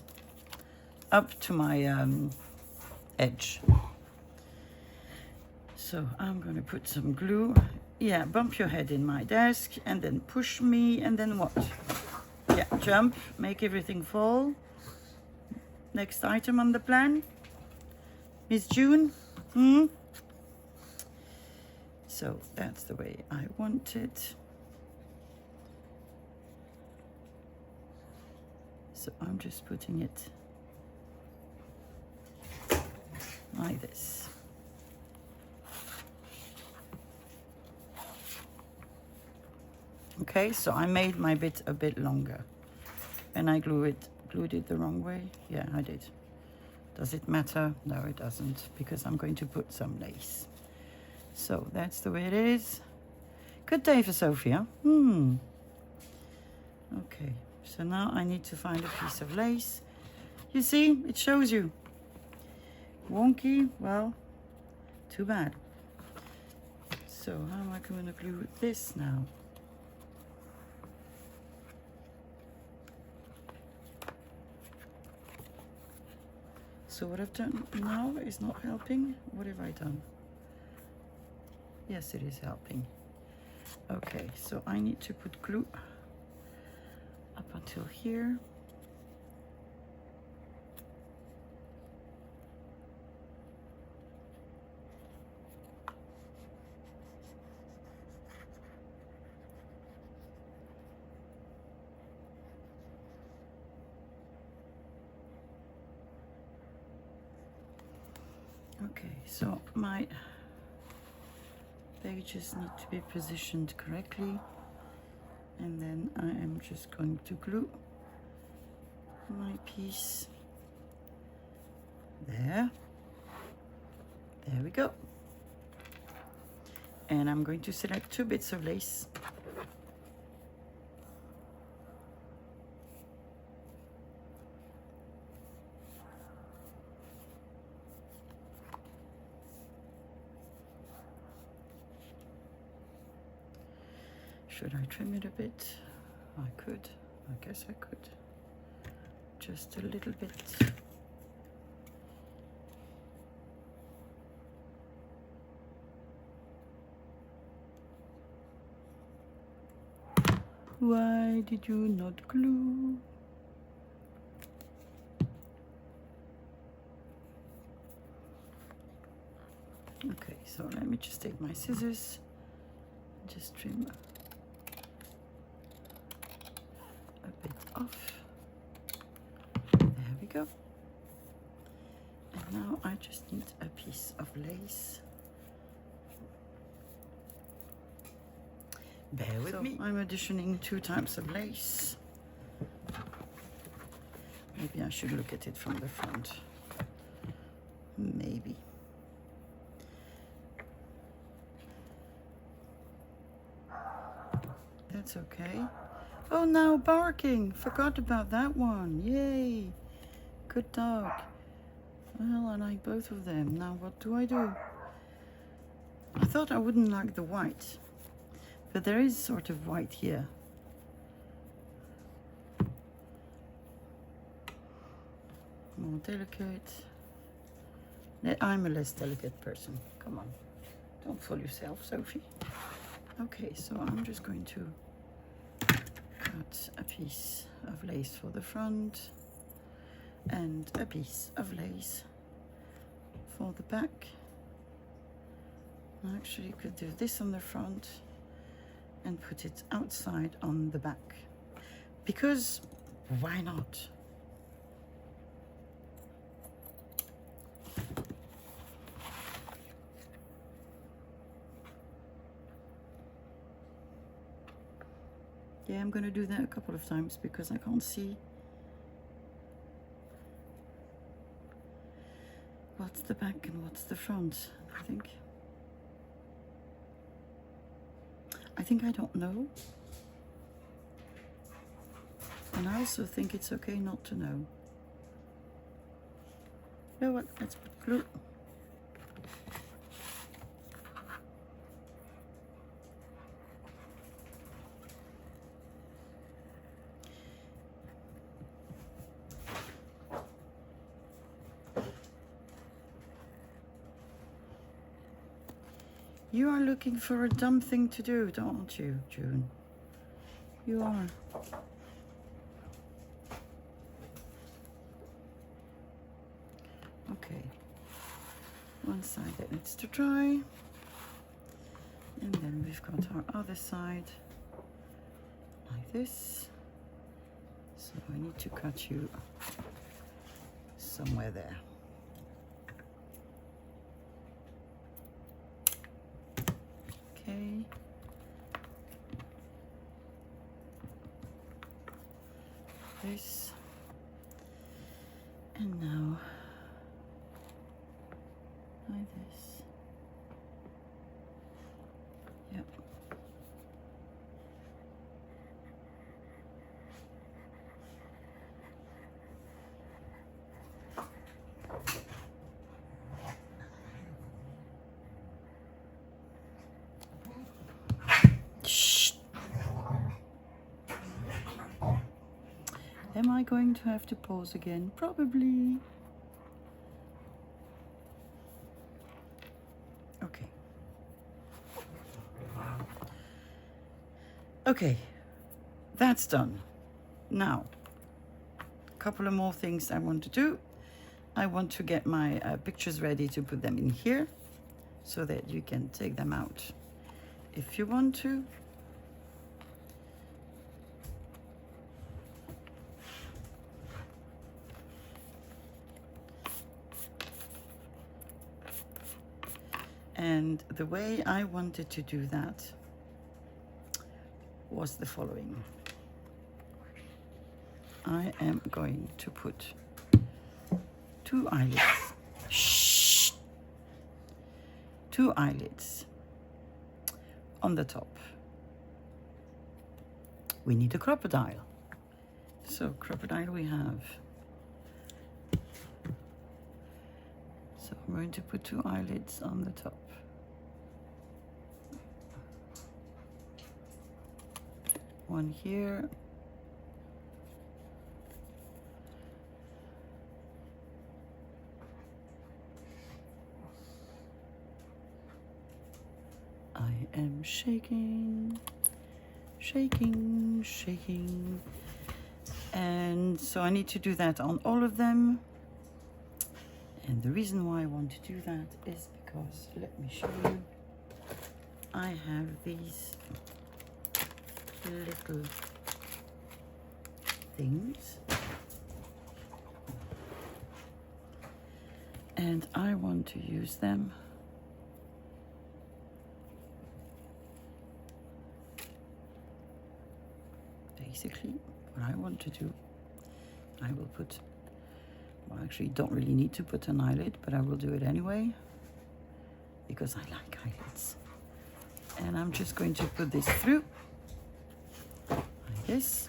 up to my edge. So I'm going to put some glue. Yeah, bump your head in my desk and then push me, and then what? Yeah, jump, make everything fall. Next item on the plan, Miss June. So that's the way I want it. So I'm just putting it like this. Okay, so I made my bit a bit longer, and I glued it the wrong way. Yeah, I did. Does it matter? No, it doesn't, because I'm going to put some lace. So that's the way it is. Good day for Sophia. Okay, so now I need to find a piece of lace. You see, it shows you. Wonky, well, too bad. So how am I going to glue this now? So what I've done now is not helping. What have I done? Yes, it is helping. Okay, so I need to put glue up until here. Okay, so my pages need to be positioned correctly, and then I am just going to glue my piece there. There we go. And I'm going to select 2 bits of lace. Should I trim it a bit? I could. I guess I could. Just a little bit. Why did you not glue? Okay, so let me just take my scissors, just trim a bit off. There we go. And now I just need a piece of lace. Bear with me. I'm additioning 2 types of lace. Maybe I should look at it from the front. Maybe. That's okay. Oh, now barking. Forgot about that one. Yay. Good dog. Well, I like both of them. Now what do I do? I thought I wouldn't like the white, but there is sort of white here. More delicate. I'm a less delicate person. Come on. Don't fool yourself, Sophie. Okay, so I'm just going to cut a piece of lace for the front and a piece of lace for the back. I actually could do this on the front and put it outside on the back, because why not? Yeah, I'm going to do that a couple of times because I can't see what's the back and what's the front. I think I don't know. And I also think it's okay not to know. You know what? Let's put glue. You are looking for a dumb thing to do, don't you, June? You are. Okay. One side that needs to dry. And then we've got our other side like this. So I need to cut you somewhere there. Okay. This. And now like this. Yep. Shh. Am I going to have to pause again? Probably. Okay. Okay, that's done. Now, a couple of more things I want to do. I want to get my pictures ready to put them in here so that you can take them out if you want to. And the way I wanted to do that was the following. I am going to put 2 eyelids. Shh! 2 eyelids on the top. We need a crocodile. So crocodile we have. So I'm going to put 2 eyelids on the top. One here. I am shaking, shaking, shaking. And so I need to do that on all of them. And the reason why I want to do that is because, let me show you, I have these little things. And I want to use them basically what I want to do. I will put, well, actually don't really need to put an eyelid, but I will do it anyway because I like eyelids. And I'm just going to put this through like this.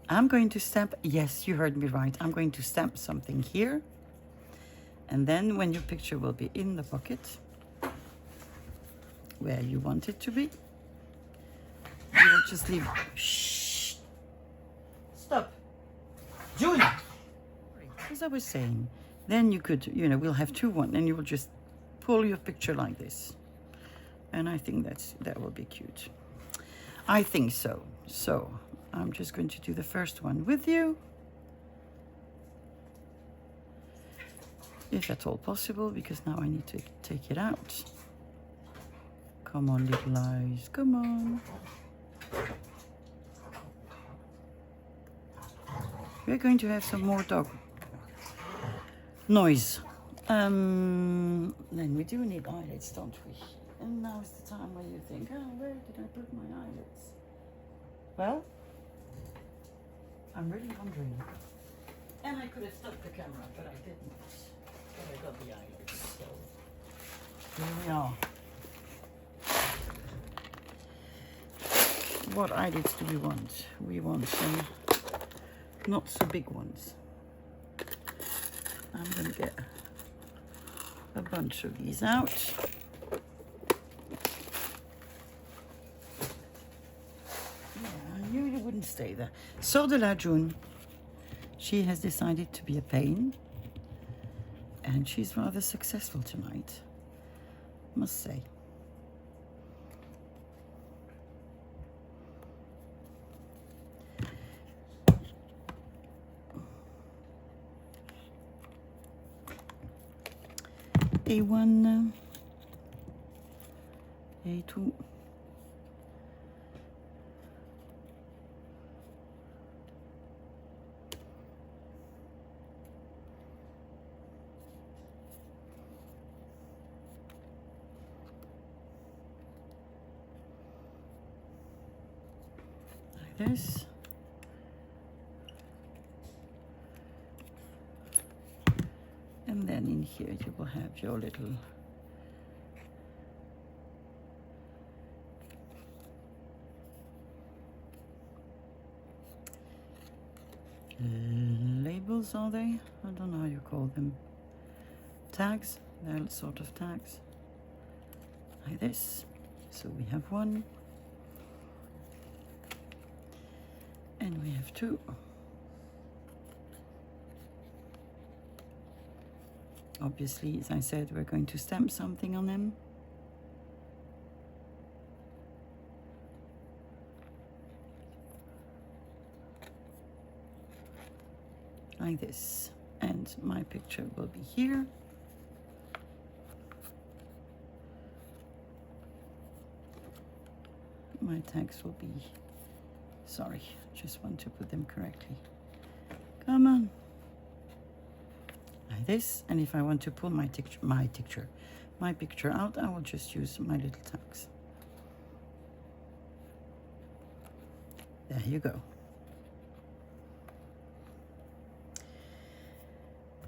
I'm going to stamp, yes, you heard me right, I'm going to stamp something here. And then when your picture will be in the pocket where you want it to be, you will just leave. Shh! Stop! June! As I was saying, then you could, you know, we'll have 2-1 and you will just pull your picture like this. And I think that will be cute. I think so. So I'm just going to do the first one with you. If at all possible, because now I need to take it out. Come on, little eyes, come on. We're going to have some more dog noise. Then we do need eyelids, don't we? And now is the time when you think, oh, where did I put my eyelids? Well, I'm really wondering. And I could have stopped the camera, but I didn't. But I got the eyelids, so here we are. What eyelids do we want? We want some not so big ones. I'm going to get a bunch of these out. Yeah, I knew you wouldn't stay there. So de la June, she has decided to be a pain. And she's rather successful tonight, must say. A1, A2, this. And then in here you will have your little labels, are they? I don't know how you call them. Tags. They're sort of tags. Like this. So we have one. And we have two. Obviously, as I said, we're going to stamp something on them. Like this. And my picture will be here. My tags will be, sorry, just want to put them correctly. Come on. Like this. And if I want to pull my picture out, I will just use my little tags. There you go.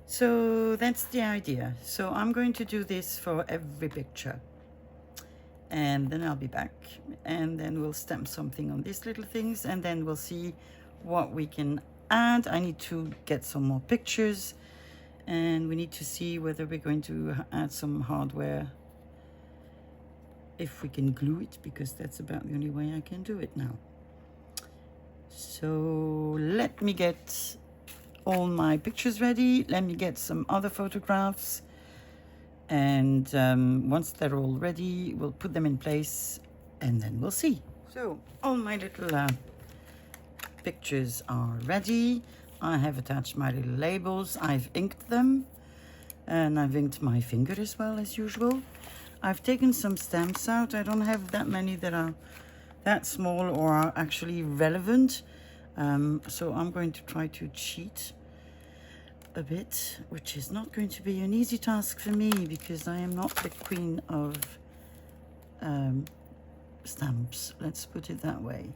So that's the idea. So I'm going to do this for every picture. And then I'll be back. And then we'll stamp something on these little things. And then we'll see what we can add. I need to get some more pictures. And we need to see whether we're going to add some hardware. If we can glue it, because that's about the only way I can do it now. So let me get all my pictures ready. Let me get some other photographs. And once they're all ready, we'll put them in place and then we'll see. So all my little pictures are ready. I have attached my little labels. I've inked them and I've inked my finger as well as usual. I've taken some stamps out. I don't have that many that are that small or are actually relevant. So I'm going to try to cheat a bit, which is not going to be an easy task for me because I am not the queen of stamps, let's put it that way.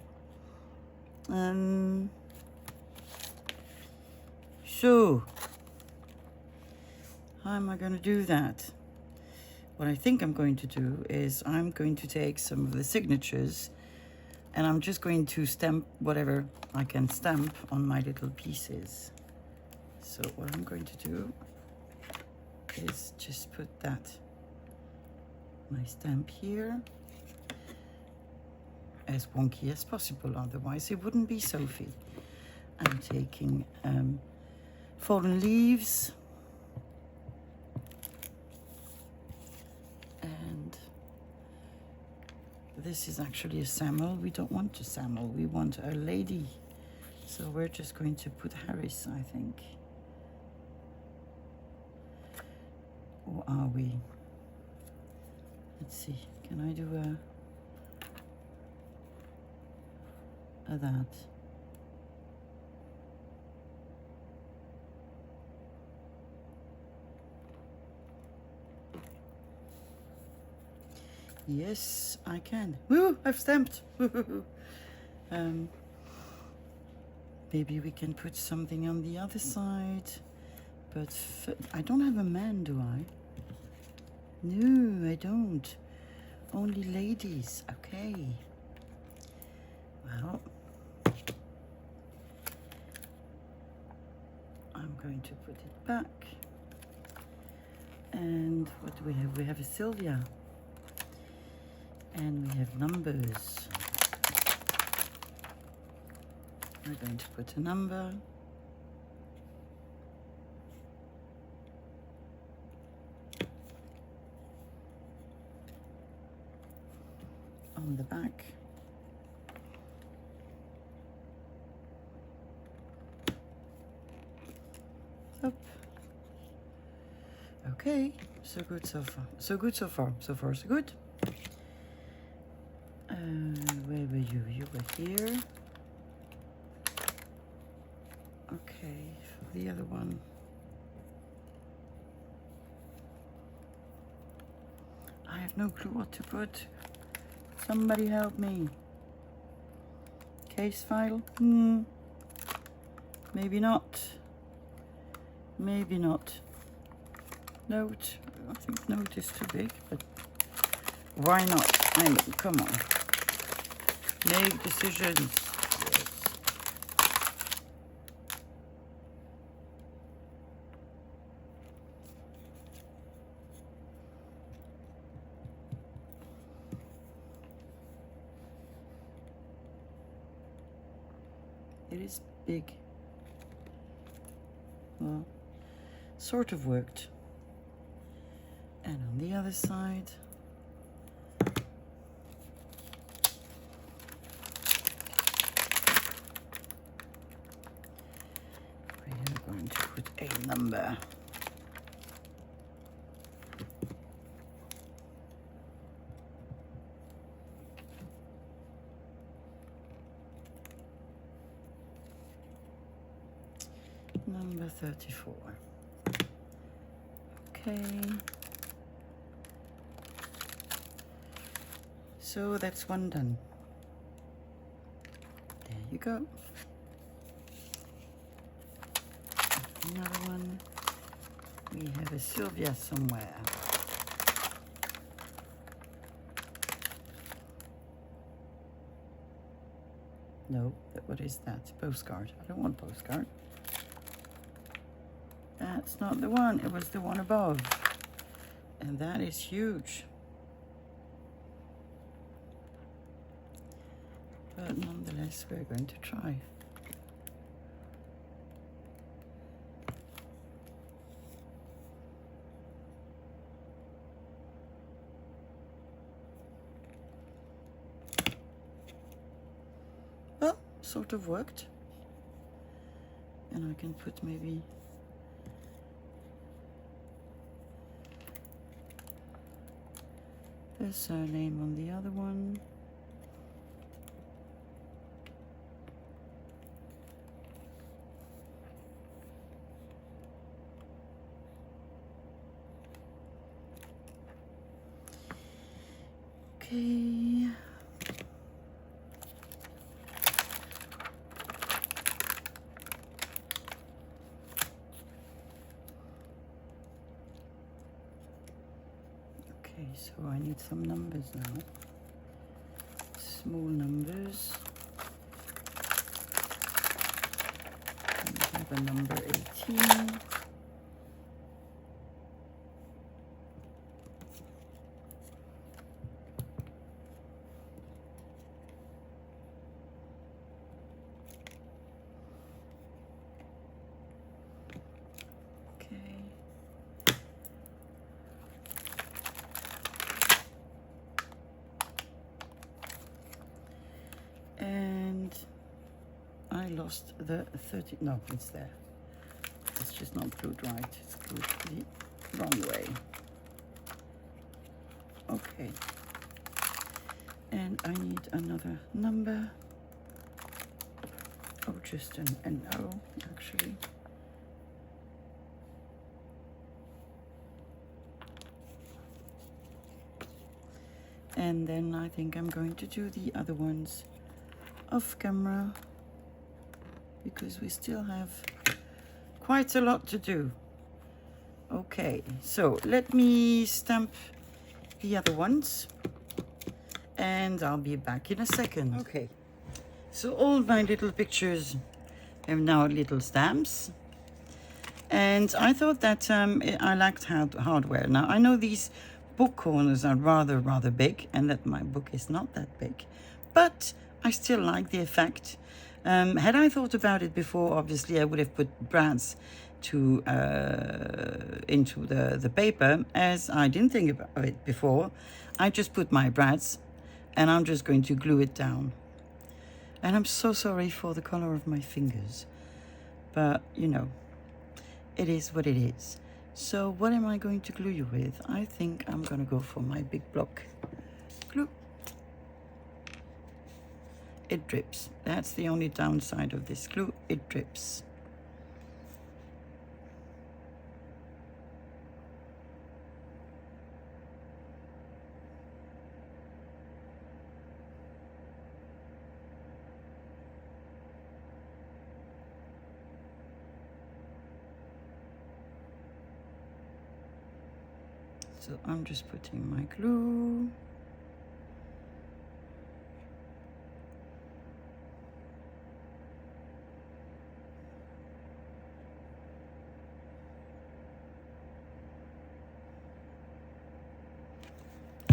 So how am I going to do that? What I think I'm going to do is I'm going to take some of the signatures and I'm just going to stamp whatever I can stamp on my little pieces. So what I'm going to do is just put my stamp here, as wonky as possible, otherwise it wouldn't be Sophie. I'm taking fallen leaves and this is actually a Samuel. We don't want a Samuel, we want a lady. So we're just going to put Harris, I think. Or are we? Let's see, can I do a that? Yes, I can. Woo! I've stamped. Maybe we can put something on the other side. But I don't have a man, do I? No, I don't. Only ladies. Okay. Well, I'm going to put it back. And what do we have? We have a Sylvia. And we have numbers. We're going to put a number. On the back. Up. Okay, so good so far. So good so far. So far so good. Where were you? You were here. Okay, for the other one. I have no clue what to put. Somebody help me. Case file? Maybe not. Maybe not. Note. I think note is too big, but why not? I mean, come on. Make decisions. Yes. It is big. Well, sort of worked. And on the other side, we are going to put a number. Number 34. Okay. So that's one done. There you go. Another one. We have a Sylvia somewhere. No, what is that? Postcard. I don't want postcard. That's not the one. It was the one above. And that is huge. But nonetheless, we're going to try. Well, sort of worked. And I can put maybe the surname on the other one. Okay. Okay, so I need some numbers now. Small numbers. We have a number 18. And I lost the 30, no, it's there. It's just not glued right, it's glued the wrong way. Okay. And I need another number. Oh, just an O, actually. And then I think I'm going to do the other ones off camera, because we still have quite a lot to do. Okay, so let me stamp the other ones and I'll be back in a second. Okay, so all my little pictures have now little stamps, and I thought that I liked hardware. Now I know these book corners are rather big, and that my book is not that big, but I still like the effect. Had I thought about it before, obviously I would have put brads to into the paper. As I didn't think about it before, I just put my brads and I'm just going to glue it down. And I'm so sorry for the color of my fingers, but you know, it is what it is. So what am I going to glue you with? I think I'm gonna go for my big block glue. It drips. That's the only downside of this glue. It drips. So I'm just putting my glue.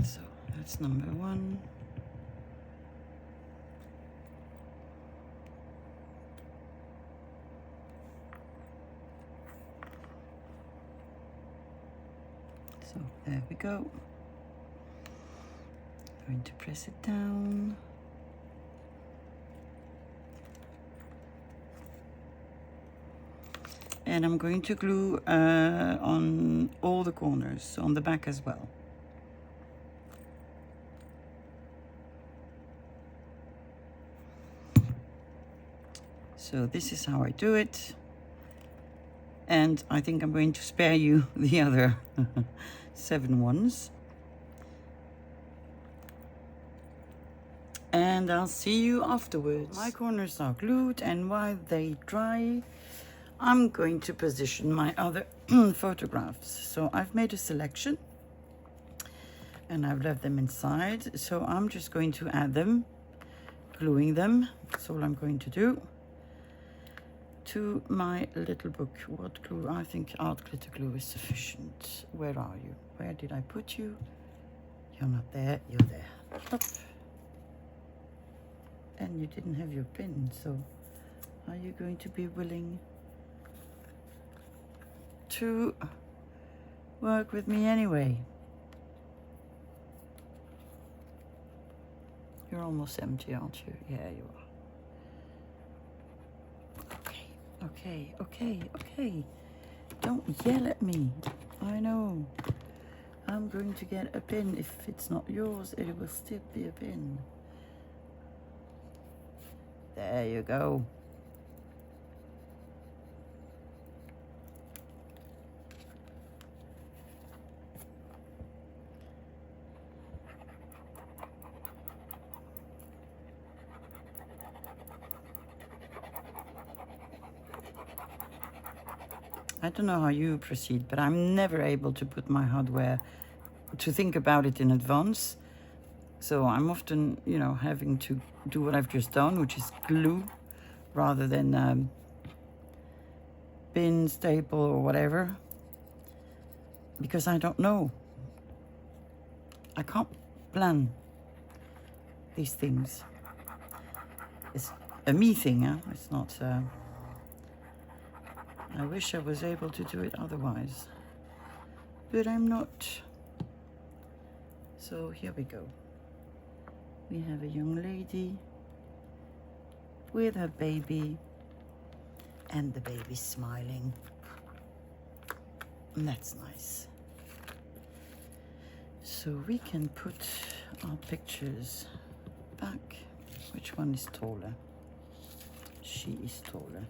So that's number 1. So there we go. Going to press it down. And I'm going to glue on all the corners, on the back as well. So this is how I do it. And I think I'm going to spare you the other 7 ones. And I'll see you afterwards. My corners are glued, and while they dry, I'm going to position my other photographs. So I've made a selection and I've left them inside. So I'm just going to add them, gluing them. That's all I'm going to do. To my little book. What glue? I think art glitter glue is sufficient. Where are you? Where did I put you? You're not there, you're there. Up. And you didn't have your pin, so are you going to be willing to work with me anyway? You're almost empty, aren't you? Yeah, you are. Okay. Don't yell at me. I know. I'm going to get a pin. If it's not yours, it will still be a pin. There you go. I don't know how you proceed, but I'm never able to put my hardware, to think about it in advance. So I'm often, you know, having to do what I've just done, which is glue, rather than pin, staple, or whatever, because I don't know. I can't plan these things. It's a me thing, huh? It's not... I wish I was able to do it otherwise, but I'm not. So here we go. We have a young lady with her baby, and the baby's smiling. And that's nice. So we can put our pictures back. Which one is taller? She is taller.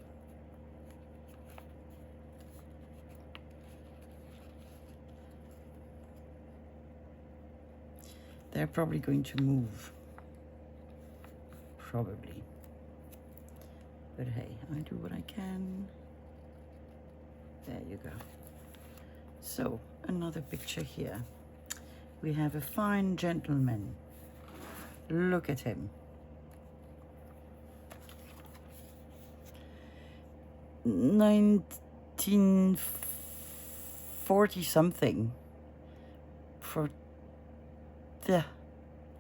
They're probably going to move. Probably. But hey, I do what I can. There you go. So, another picture here. We have a fine gentleman. Look at him. 1940 something.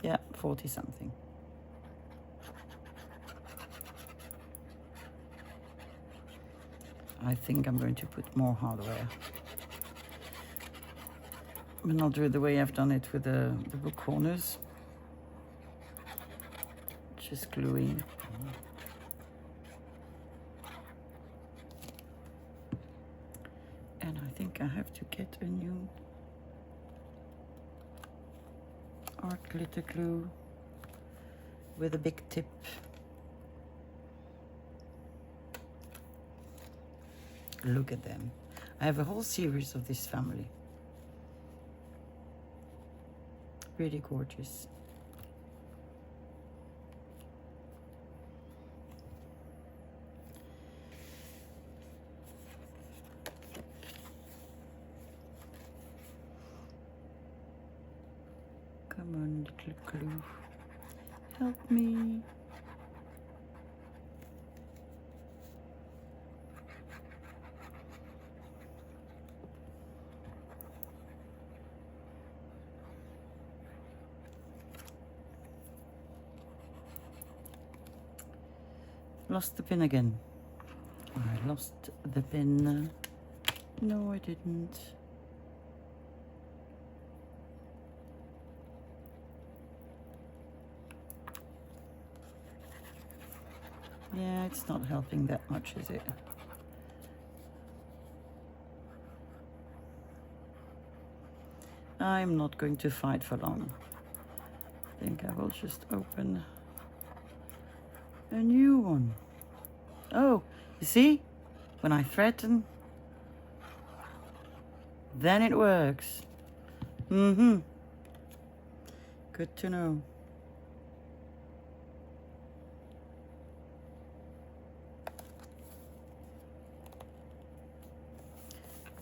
Yeah, 40 something. I think I'm going to put more hardware. And I'll do it the way I've done it with the book corners. Just gluing. And I think I have to get a new art glitter glue with a big tip. Look at them. I have a whole series of this family. Really gorgeous. on, little glue. Help me. Lost the pin again. I lost the pin. No, I didn't. Yeah, it's not helping that much, is it? I'm not going to fight for long. I think I will just open a new one. Oh, you see? When I threaten, then it works. Mm-hmm. Good to know.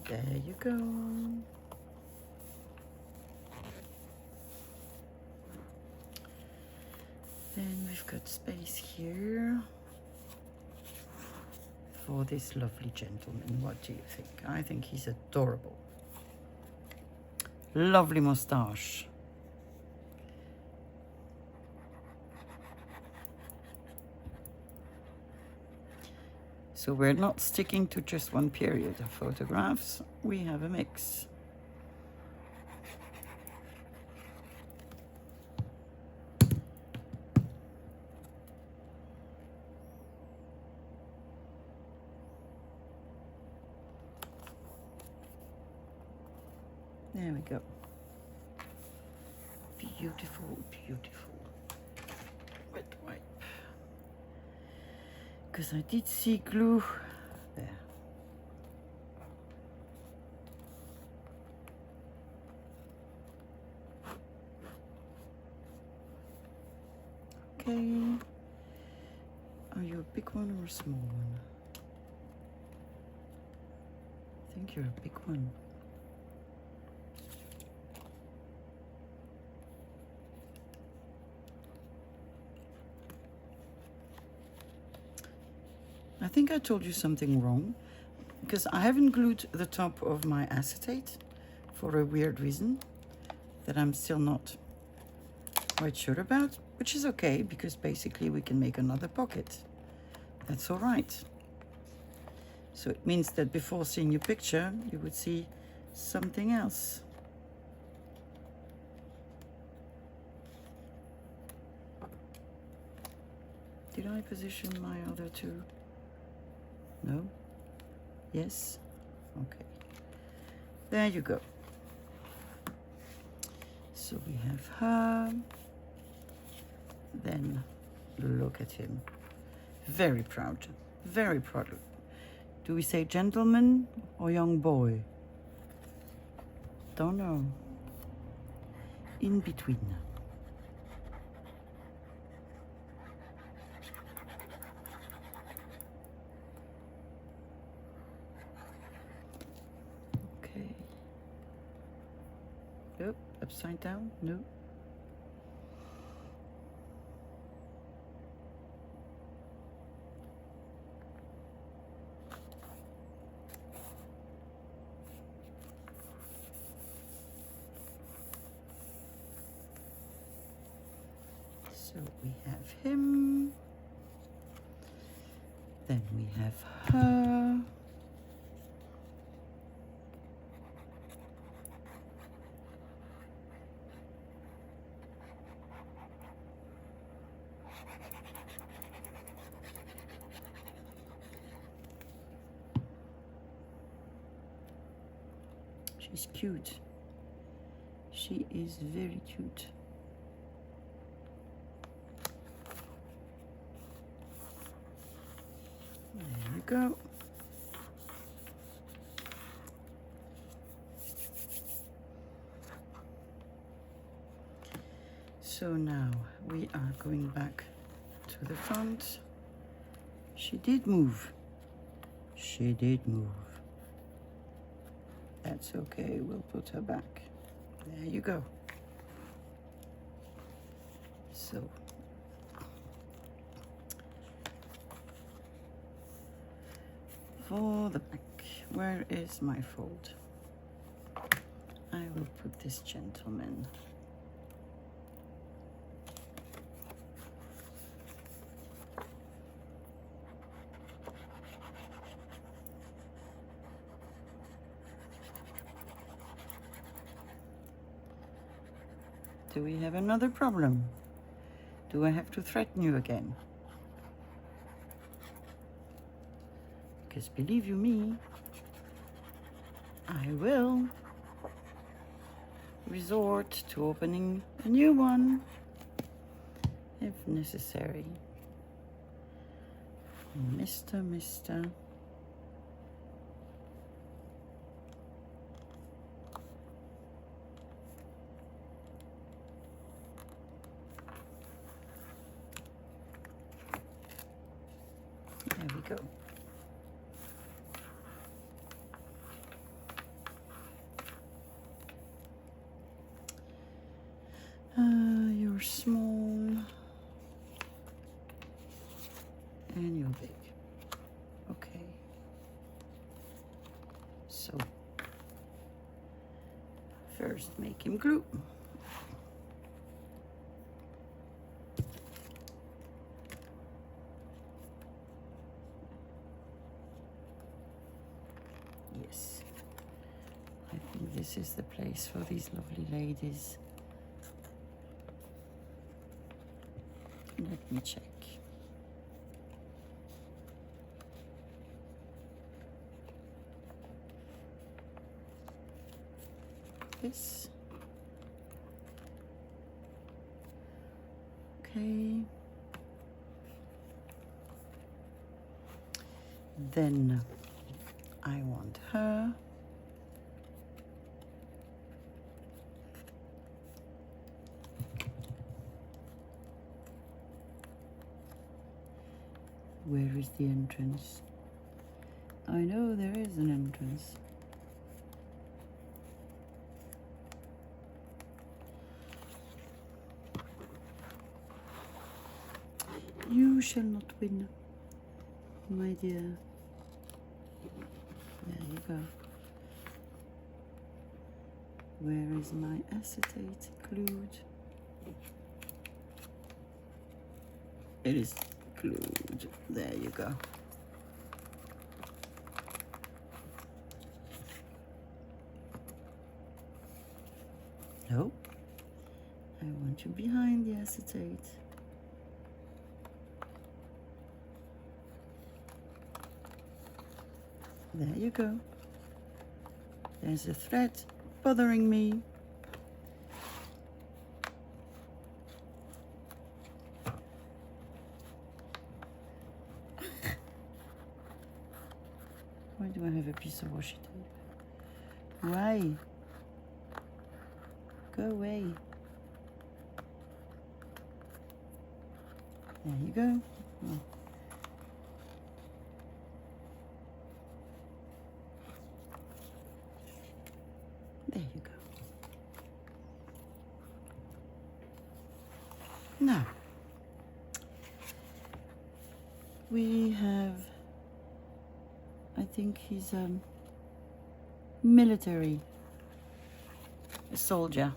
There you go. Then we've got space here for this lovely gentleman. What do you think? I think he's adorable. Lovely moustache. So we're not sticking to just one period of photographs. We have a mix. There we go. Beautiful, beautiful. Wet wipe. Because I did see glue there. Okay. Are you a big one or a small one? I think you're a big one. I think I told you something wrong, because I haven't glued the top of my acetate for a weird reason that I'm still not quite sure about, which is okay, because basically we can make another pocket. That's all right. So it means that before seeing your picture, you would see something else. Did I position my other two? No? Yes? Okay. There you go. So we have her. Then look at him. Very proud. Very proud. Do we say gentleman or young boy? Don't know. In between. Yep, upside down, no. So we have him. Then we have her. She's cute. She is very cute. There you go. So now we are going back to the front. She did move. She did move. That's okay, we'll put her back. There you go. So for the back, where is my fold? I will put this gentleman. Do we have another problem? Do I have to threaten you again? Because believe you me, I will resort to opening a new one if necessary. Mister. There we go. You're small and you're big. Okay. So first make him glue. Yes. I think this is the place for these lovely ladies. Let me check. This. Okay. Then I want her. Where is the entrance? I know there is an entrance. You shall not win, my dear. There you go. Where is my acetate glued? It is glued. There you go. No, I want you behind the acetate. There you go. There's a thread bothering me. Why do I have a piece of washi tape? Why? Go away. There you go. Oh. There you go. Now, we have, I think he's a military soldier.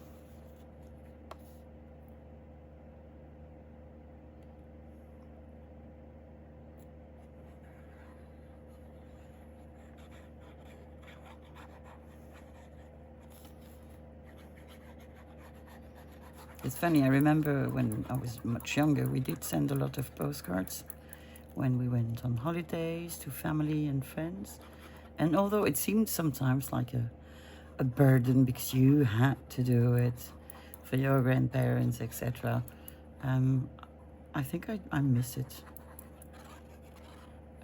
It's funny, I remember when I was much younger, we did send a lot of postcards when we went on holidays to family and friends. And although it seemed sometimes like a burden because you had to do it for your grandparents, etc., I think I miss it.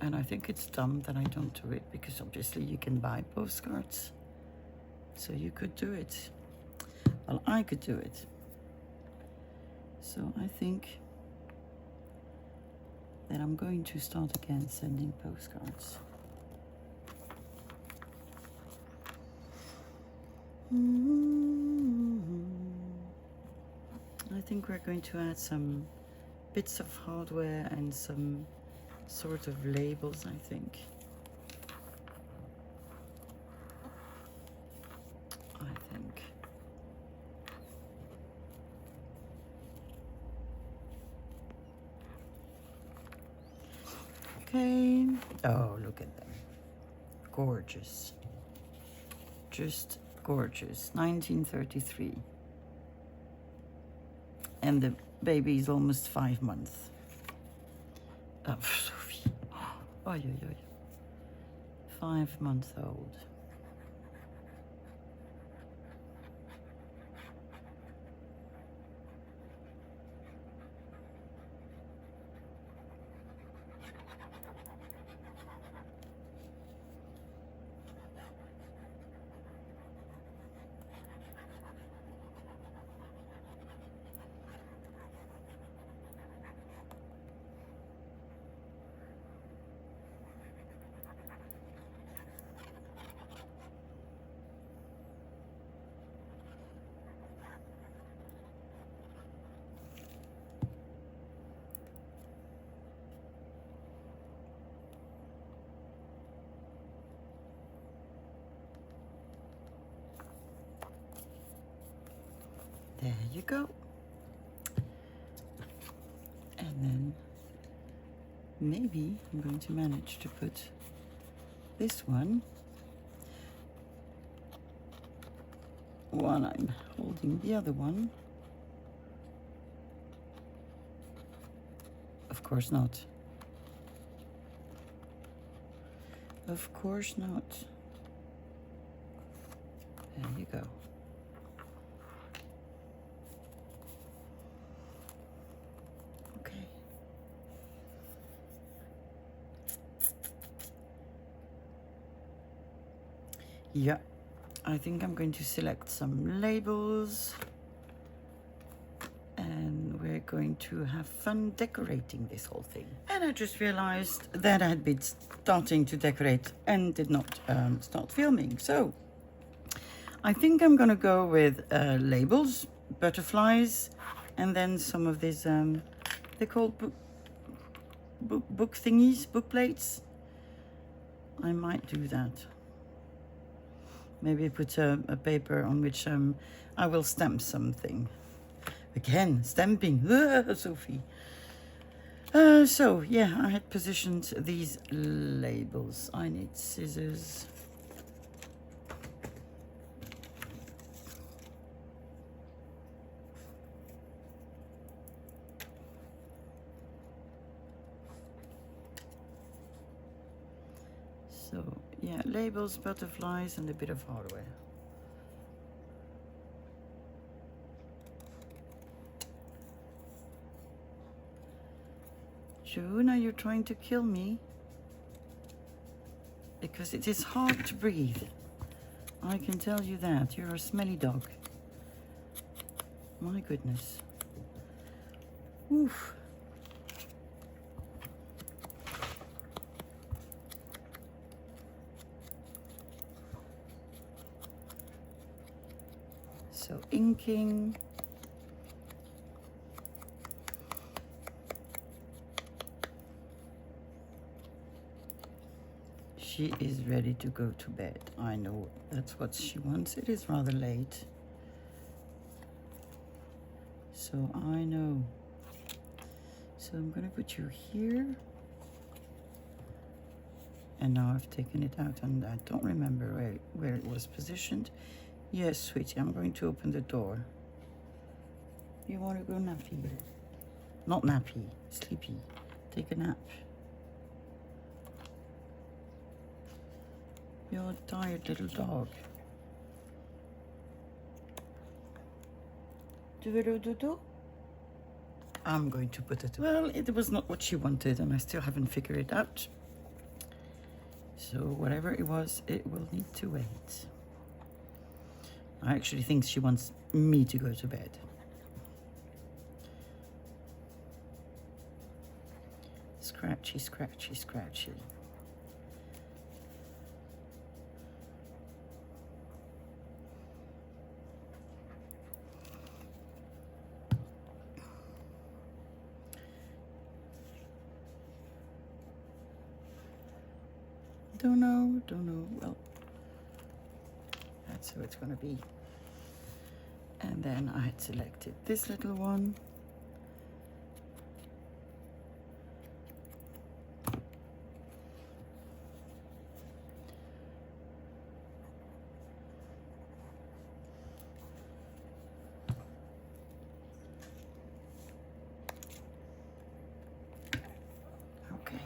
And I think it's dumb that I don't do it because obviously you can buy postcards. So you could do it. Well, I could do it. So I think that I'm going to start again sending postcards. I think we're going to add some bits of hardware and some sort of labels, I think. Okay. Oh, look at them. Gorgeous. Just gorgeous. 1933. And the baby is almost 5 months. Oh, Sophie. Oh, yeah, yeah, yeah. 5 months old. There you go. And then maybe I'm going to manage to put this one while I'm holding the other one. Of course not. Of course not. There you go. Yeah, I think I'm going to select some labels and we're going to have fun decorating this whole thing. And I just realized that I had been starting to decorate and did not start filming. So I think I'm gonna go with labels, butterflies, and then some of these, they're called book thingies, book plates. I might do that. Maybe put a paper on which I will stamp something. Again, stamping, Sophie. So, yeah, I had positioned these labels. I need scissors. So, yeah, labels, butterflies, and a bit of hardware. June, are you trying to kill me? Because it is hard to breathe. I can tell you that. You're a smelly dog. My goodness. Oof. So inking. She is ready to go to bed. I know that's what she wants. It is rather late. So I know. So I'm gonna put you here. And now I've taken it out and I don't remember where it was positioned. Yes, sweetie, I'm going to open the door. You want to go nappy? Not nappy, sleepy. Take a nap. You're a tired little dog. Do. I'm going to put it. Well, it was not what she wanted and I still haven't figured it out. So whatever it was, it will need to wait. I actually think she wants me to go to bed. Scratchy, scratchy, scratchy. Don't know. Well, that's how it's going to be. And then I had selected this little one. Okay.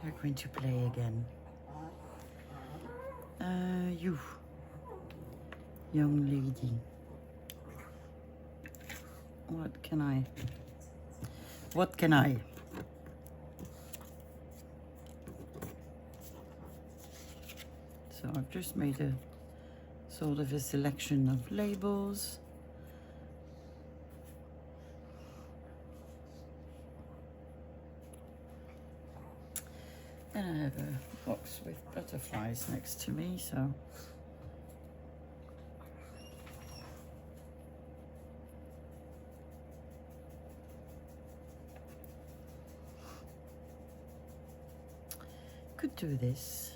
You're going to play again. You, young lady. What can I? So I've just made a sort of a selection of labels. And I have a box with butterflies next to me, so could do this.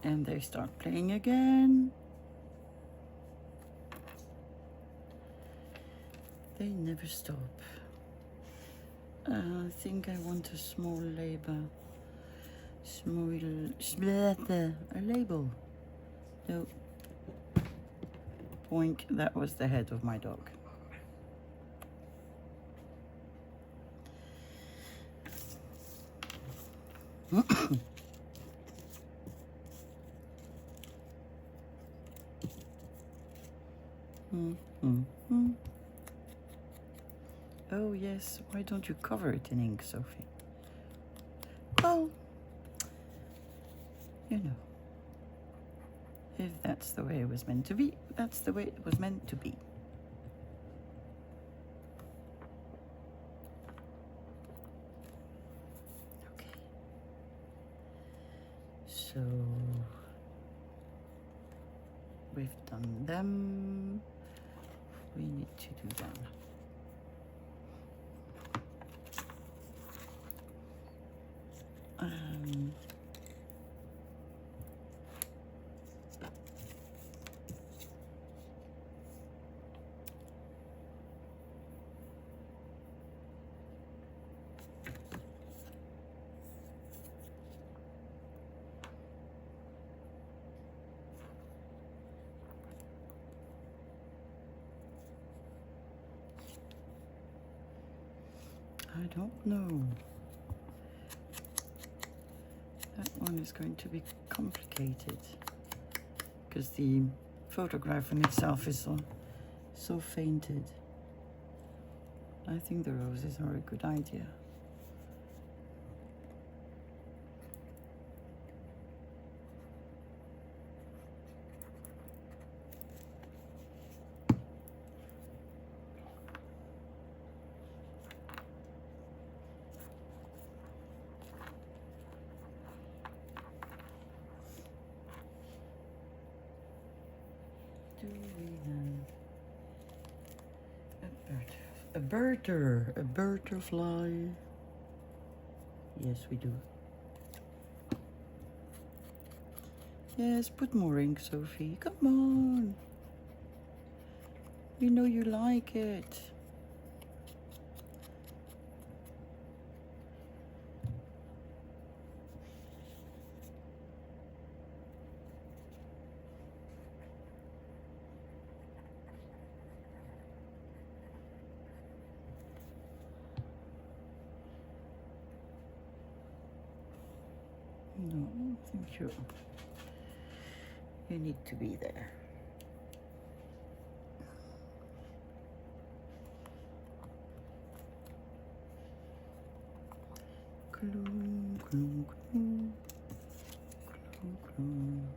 And they start playing again. They never stop. I think I want a small label. A label. No. Poink, that was the head of my dog. Oh yes, why don't you cover it in ink, Sophie? Well, you know, if that's the way it was meant to be, that's the way it was meant to be. Okay. So, we've done them. We need to do them. I don't know. That one is going to be complicated because the photograph in itself is so fainted. I think the roses are a good idea. Do we have a butterfly? Yes, we do. Yes, put more ink, Sophie. Come on. We know you like it. No, I think you need to be there. Gloom, gloom, gloom. Gloom, gloom.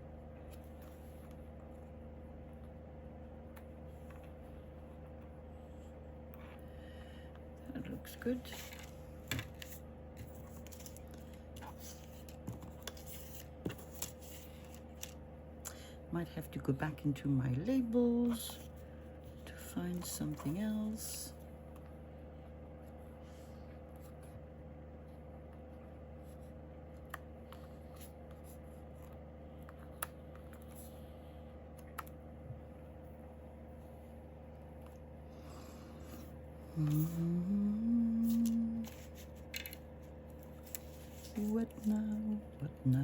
That looks good. Might have to go back into my labels to find something else. What now? What now?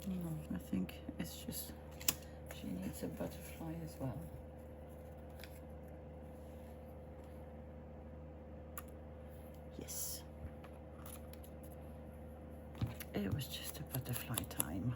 No, I think it's just she needs a butterfly as well. Yes. It was just a butterfly time.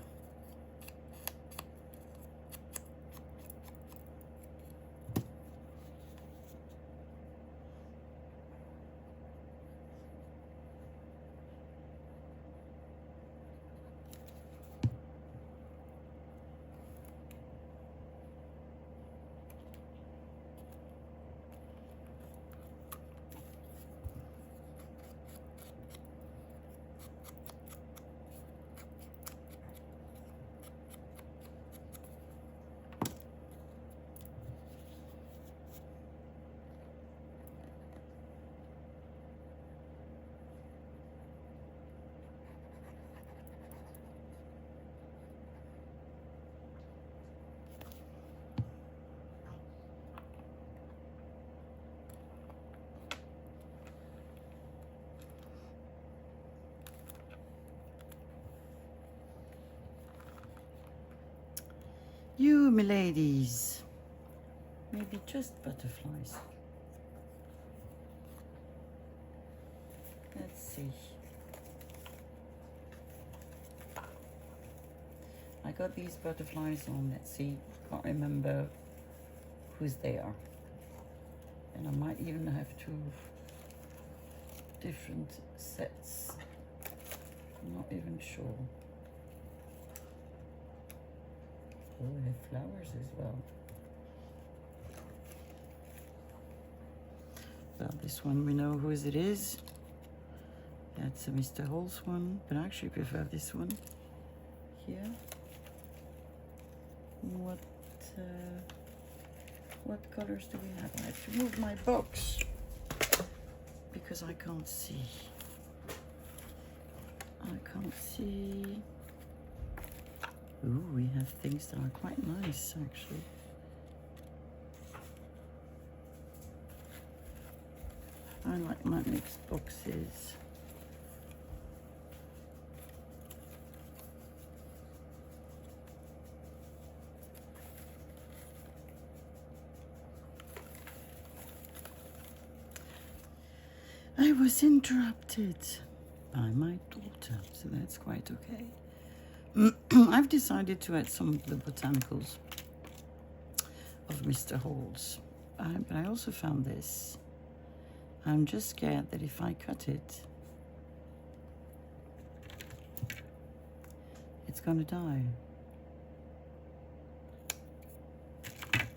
You, miladies, maybe just butterflies. Let's see. I got these butterflies on, let's see, can't remember whose they are. And I might even have two different sets. I'm not even sure. Oh, we have flowers as well. Well, this one we know whose it is. That's a Mr. Holt's one, but I actually prefer this one here. What colors do we have? I have to move my box because I can't see. I can't see. Ooh, we have things that are quite nice, actually. I like my mixed boxes. I was interrupted by my daughter, so that's quite okay. I've decided to add some of the botanicals of Mr. Holt's, but I also found this. I'm just scared that if I cut it, it's going to die.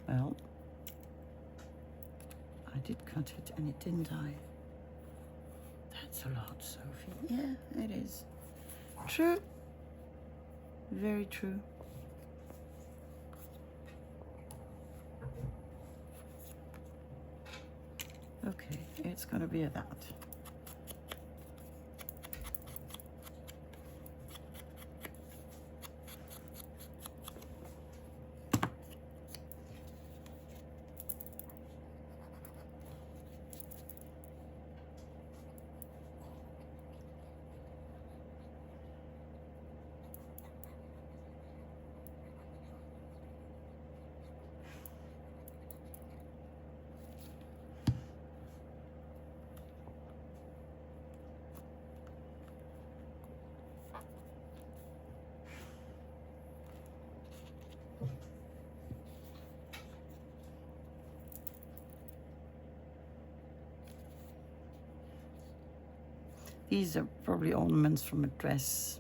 Well, I did cut it and it didn't die. That's a lot, Sophie. Yeah, it is. True. Very true. Okay, it's gonna be a that. These are probably ornaments from a dress,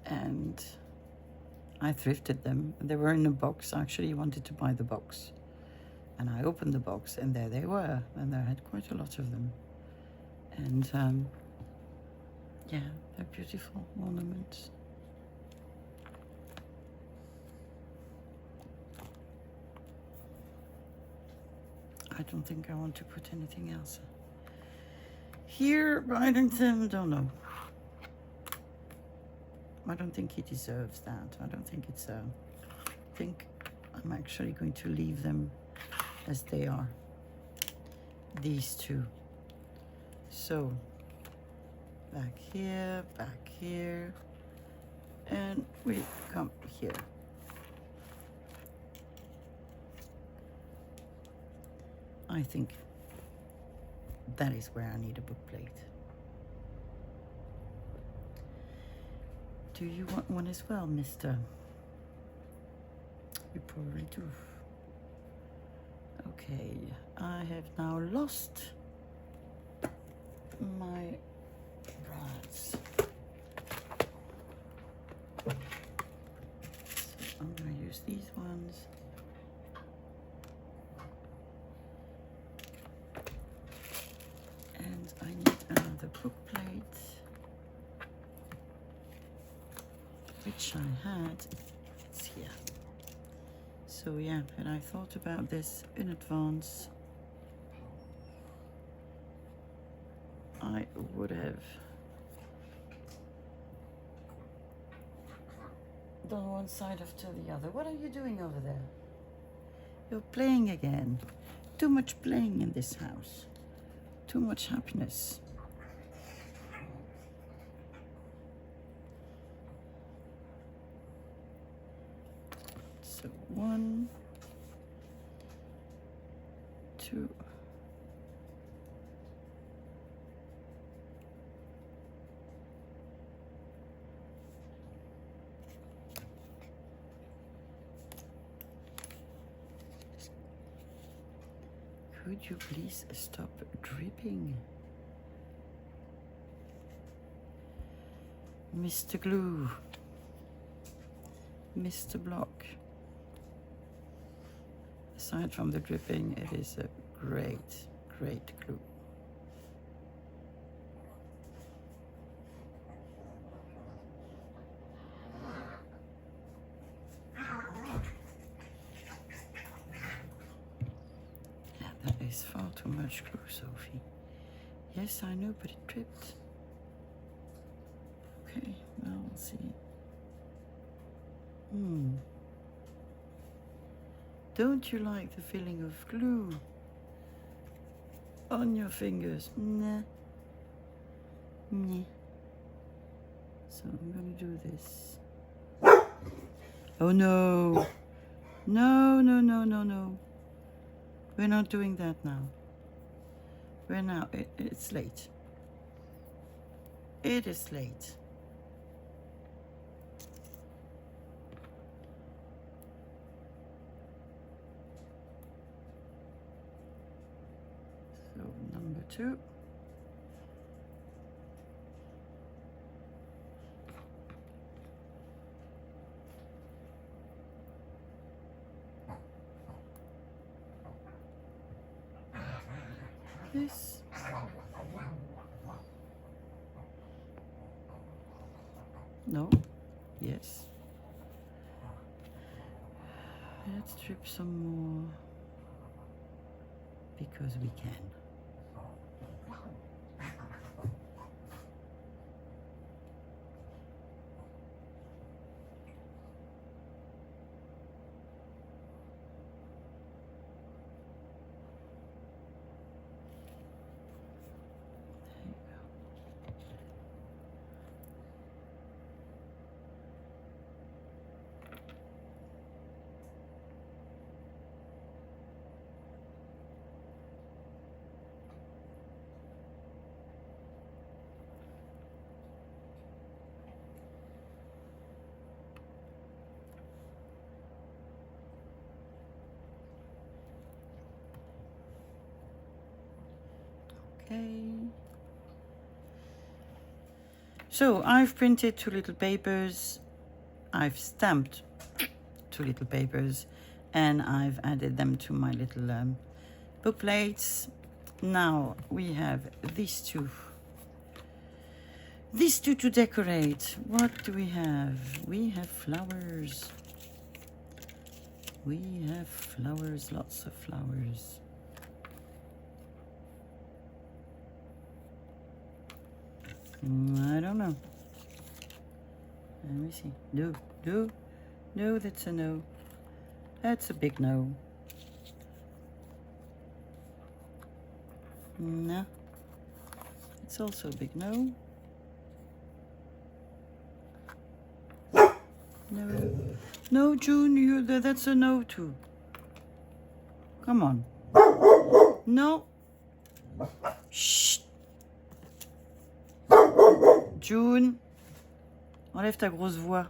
and I thrifted them. They were in a box. I actually wanted to buy the box, and I opened the box, and there they were, and I had quite a lot of them. And yeah, they're beautiful ornaments. I don't think I want to put anything else here, but I don't know. I don't think he deserves that. I don't think it's I think I'm actually going to leave them as they are. These two. So back here, and we come here. I think that is where I need a book plate. Do you want one as well, mister? You probably do. Okay, I have now lost my brads. So I'm going to use these ones. And I need another book plate, which I had. It's here. So yeah, and I thought about this in advance. I would have done one side after the other. What are you doing over there? You're playing again. Too much playing in this house. Too much happiness. So 1, 2. Could you please stop dripping? Mr. Glue. Mr. Block. Aside from the dripping, it is a great, great glue. That is far too much glue, Sophie. Yes, I know, but it dripped. Okay, well, we'll see. Don't you like the feeling of glue on your fingers? Nah. Nah. So I'm going to do this. Oh no. No, no, no, no, no. We're not doing that now. We're now, it's late. It is late. So number 2. This. No. Yes. Let's strip some more because we can. Okay. So I've printed 2 little papers, I've stamped 2 little papers, and I've added them to my little book plates. Now we have these two to decorate. What do we have? We have flowers. We have flowers, lots of flowers. I don't know. Let me see. No, that's a no. That's a big no. No. It's also a big no. No. No, June, that's a no too. Come on. No. Shh. June. Enlève ta grosse voix.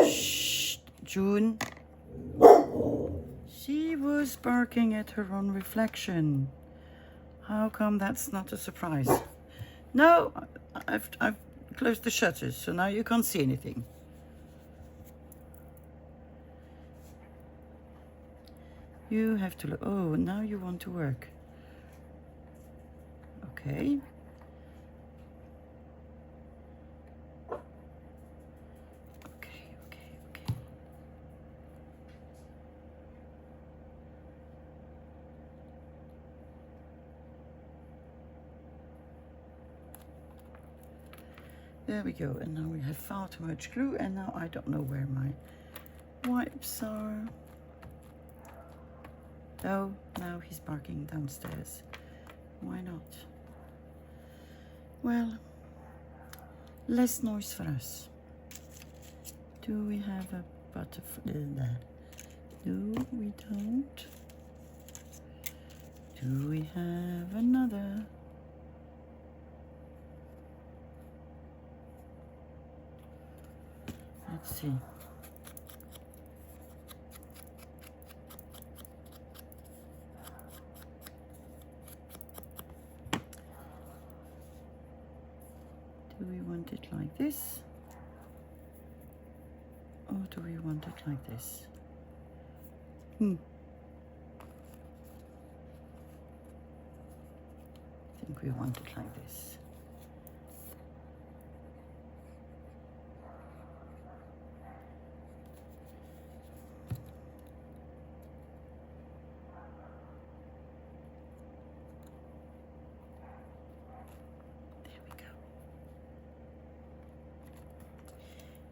Shh. June. She was barking at her own reflection. How come that's not a surprise? No, I've closed the shutters, so now you can't see anything. You have to look. Oh, now you want to work. Okay. Okay. There we go. And now we have far too much glue, and now I don't know where my wipes are. Oh, now he's barking downstairs. Why not? Well, less noise for us. Do we have a butterfly? No, we don't. Do we have another? Let's see. Do we want it like this? Or do we want it like this? I think we want it like this.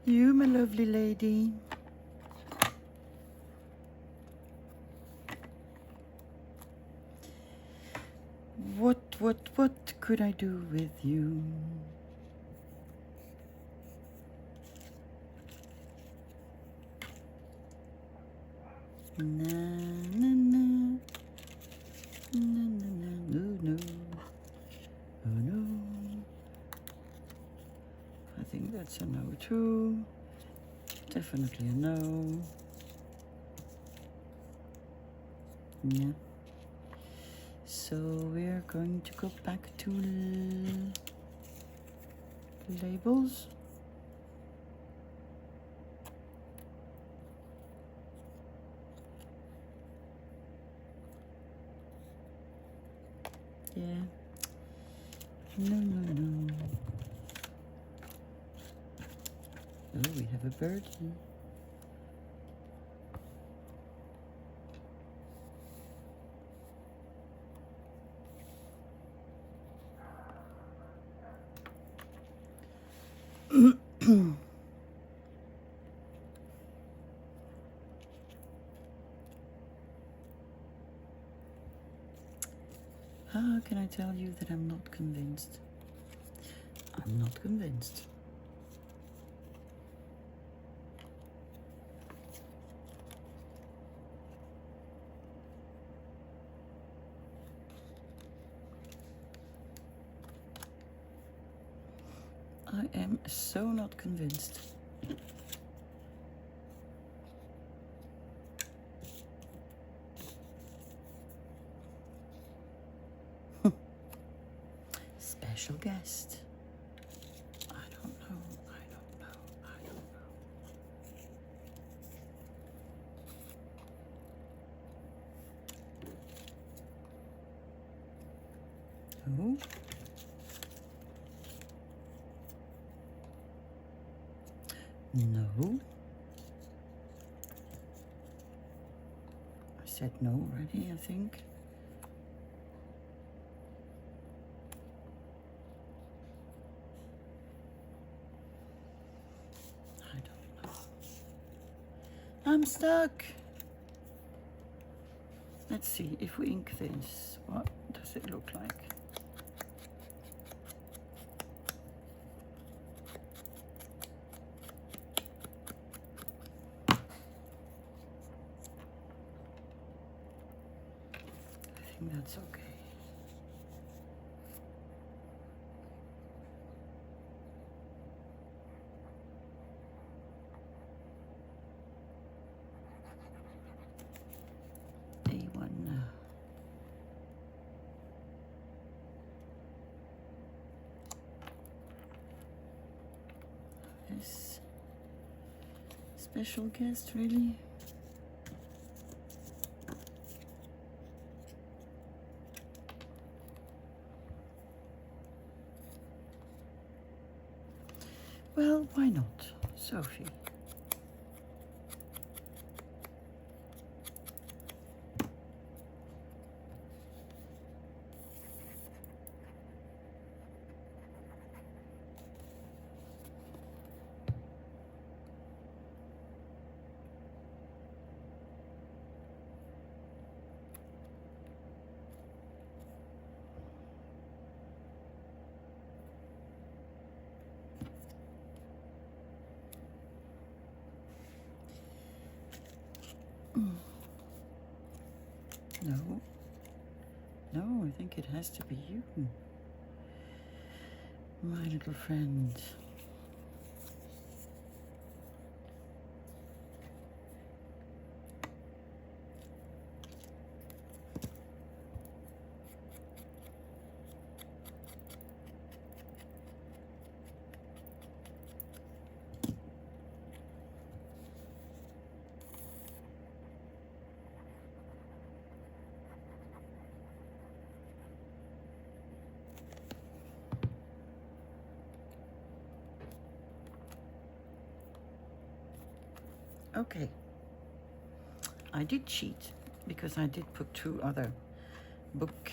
You, my lovely lady. What could I do with you? Na na na. Na na na. No. Oh no. I think that's a no too. Definitely a no. Yeah. So we're going to go back to labels. Yeah. No. Oh, we have a birdie. How can I tell you that I'm not convinced? I'm not convinced. I am so not convinced. Special guest. No. No. I said no already, I think. I don't know. I'm stuck. Let's see if we ink this. What does it look like? I think that's okay. A1. This special guest, really? Well, why not, Sophie? No. No, I think it has to be you. My little friend. Okay. I did cheat because I did put 2 other book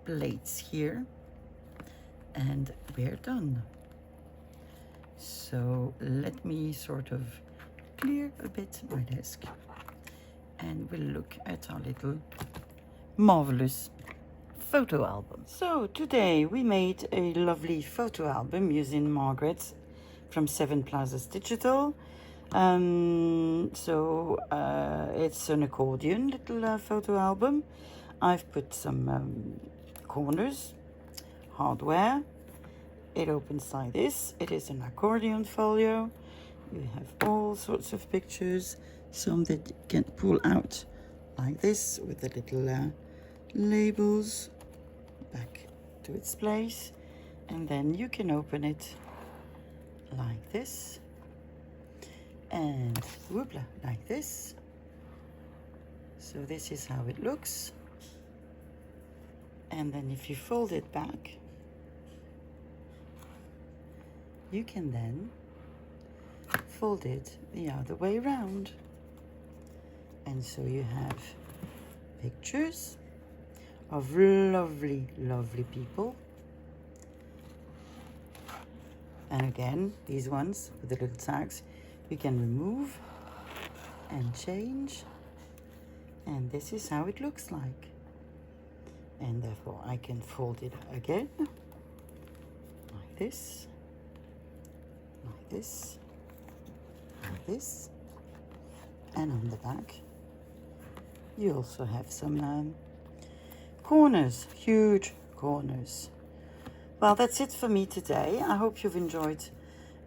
plates here, and we're done. So let me sort of clear a bit my desk, and we'll look at our little marvelous photo album. So today we made a lovely photo album using Margaret from 7 Plazas Digital. It's an accordion little photo album. I've put some corners, hardware. It opens like this. It is an accordion folio. You have all sorts of pictures, some that you can pull out like this with the little labels back to its place, and then you can open it like this, and whoopla, like this. So this is how it looks, and then if you fold it back, you can then fold it the other way around, and so you have pictures of lovely, lovely people. And again, these ones with the little tags, you can remove and change. And this is how it looks like. And therefore I can fold it again, like this, like this, like this. And on the back, you also have some corners, huge corners. Well, that's it for me today. I hope you've enjoyed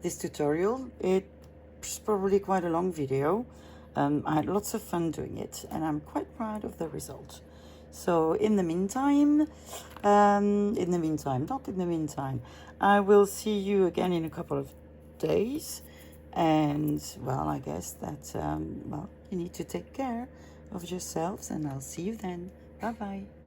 this tutorial. It's probably quite a long video. I had lots of fun doing it, and I'm quite proud of the result. So in the meantime, I will see you again in a couple of days. And well, I guess that, well, you need to take care of yourselves, and I'll see you then. Bye-bye.